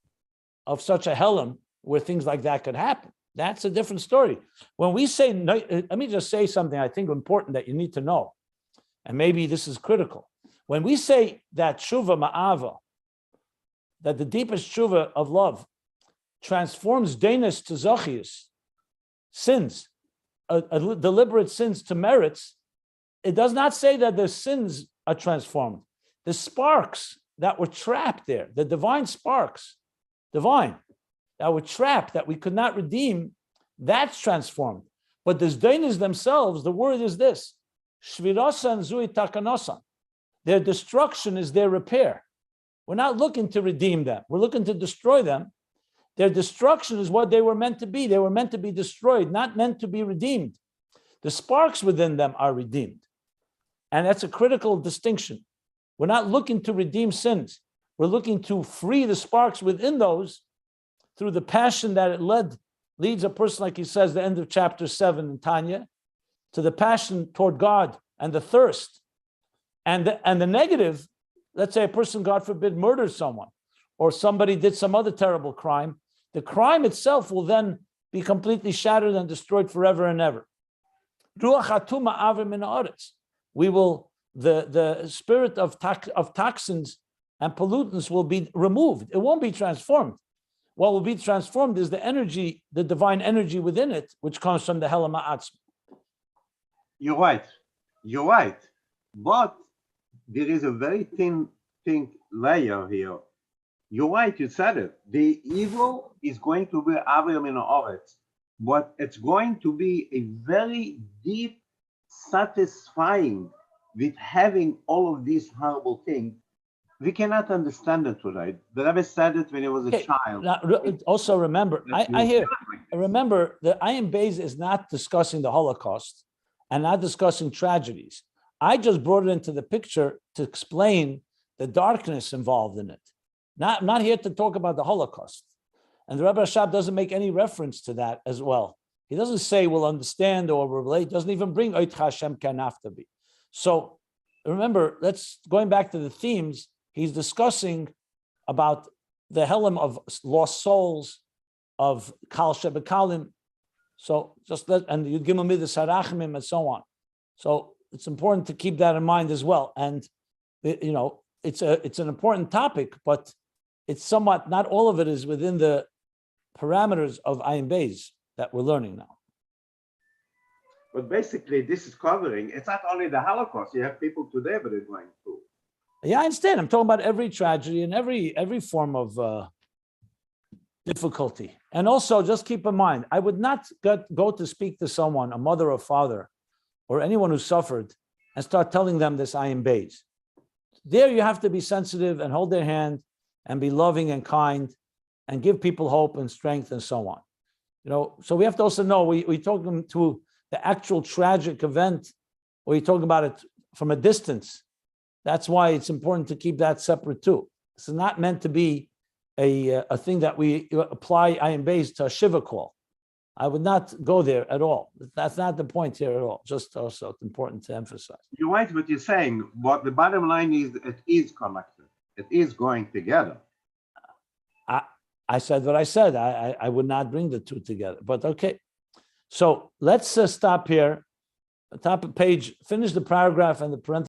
of such a Helam where things like that could happen. That's a different story. When we say, let me just say something I think important that you need to know, and maybe this is critical. When we say that tshuva ma'ava, that the deepest tshuva of love transforms denis to zachius, sins, deliberate sins to merits, it does not say that the sins are transformed. The sparks that were trapped there, the divine sparks, that were trapped, that we could not redeem, that's transformed. But the zdainis themselves, the word is this, shvirasan zui takanosan. Their destruction is their repair. We're not looking to redeem them. We're looking to destroy them. Their destruction is what they were meant to be. They were meant to be destroyed, not meant to be redeemed. The sparks within them are redeemed. And that's a critical distinction. We're not looking to redeem sins. We're looking to free the sparks within those through the passion that it leads a person, like he says, the end of chapter 7 in Tanya, to the passion toward God and the thirst. And the negative, let's say a person, God forbid, murders someone, or somebody did some other terrible crime. The crime itself will then be completely shattered and destroyed forever and ever. Ruach hatuma aver min haaretz. We will, the spirit of toxins and pollutants will be removed. It won't be transformed. What will be transformed is the energy, the divine energy within it, which comes from the Helam Ha'atzmi. You're right. You're right. But there is a very thin layer here. You're right, you said it. The evil is going to be Aver Min Haaretz, but it's going to be a very deep, satisfying with having all of these horrible things. We cannot understand it today. The Rebbe said it when he was a child. Now, also remember, remember that Ayin Beis is not discussing the Holocaust and not discussing tragedies. I just brought it into the picture to explain the darkness involved in it. I'm not here to talk about the Holocaust. And the Rebbe Rashab doesn't make any reference to that as well. He doesn't say we'll understand or relate, doesn't even bring Oit Hashem Kanaftabi. So remember, going back to the themes, he's discussing about the Helam of lost souls, of Kal Shebekalim. So and you give him Midas Harachimim and so on. So it's important to keep that in mind as well. And it's an important topic, but it's somewhat, not all of it is within the parameters of Ayin Beis that we're learning now. But basically, this is covering, it's not only the Holocaust, you have people today that are going through. Yeah, I understand. I'm talking about every tragedy and every form of difficulty. And also, just keep in mind, I would not go to speak to someone, a mother or father, or anyone who suffered, and start telling them this Ayin Beis. There you have to be sensitive and hold their hand and be loving and kind and give people hope and strength and so on. So we have to also know, we talk them to the actual tragic event, or you talk about it from a distance. That's why it's important to keep that separate too. This is not meant to be a thing that we apply Ayin Beis to a Shiva call. I would not go there at all. That's not the point here at all. Just also it's important to emphasize. You're right what you're saying, but the bottom line is it is connected. It is going together. I said what I said. I would not bring the two together, but okay. So let's stop here. Top of page, finish the paragraph and the parentheses.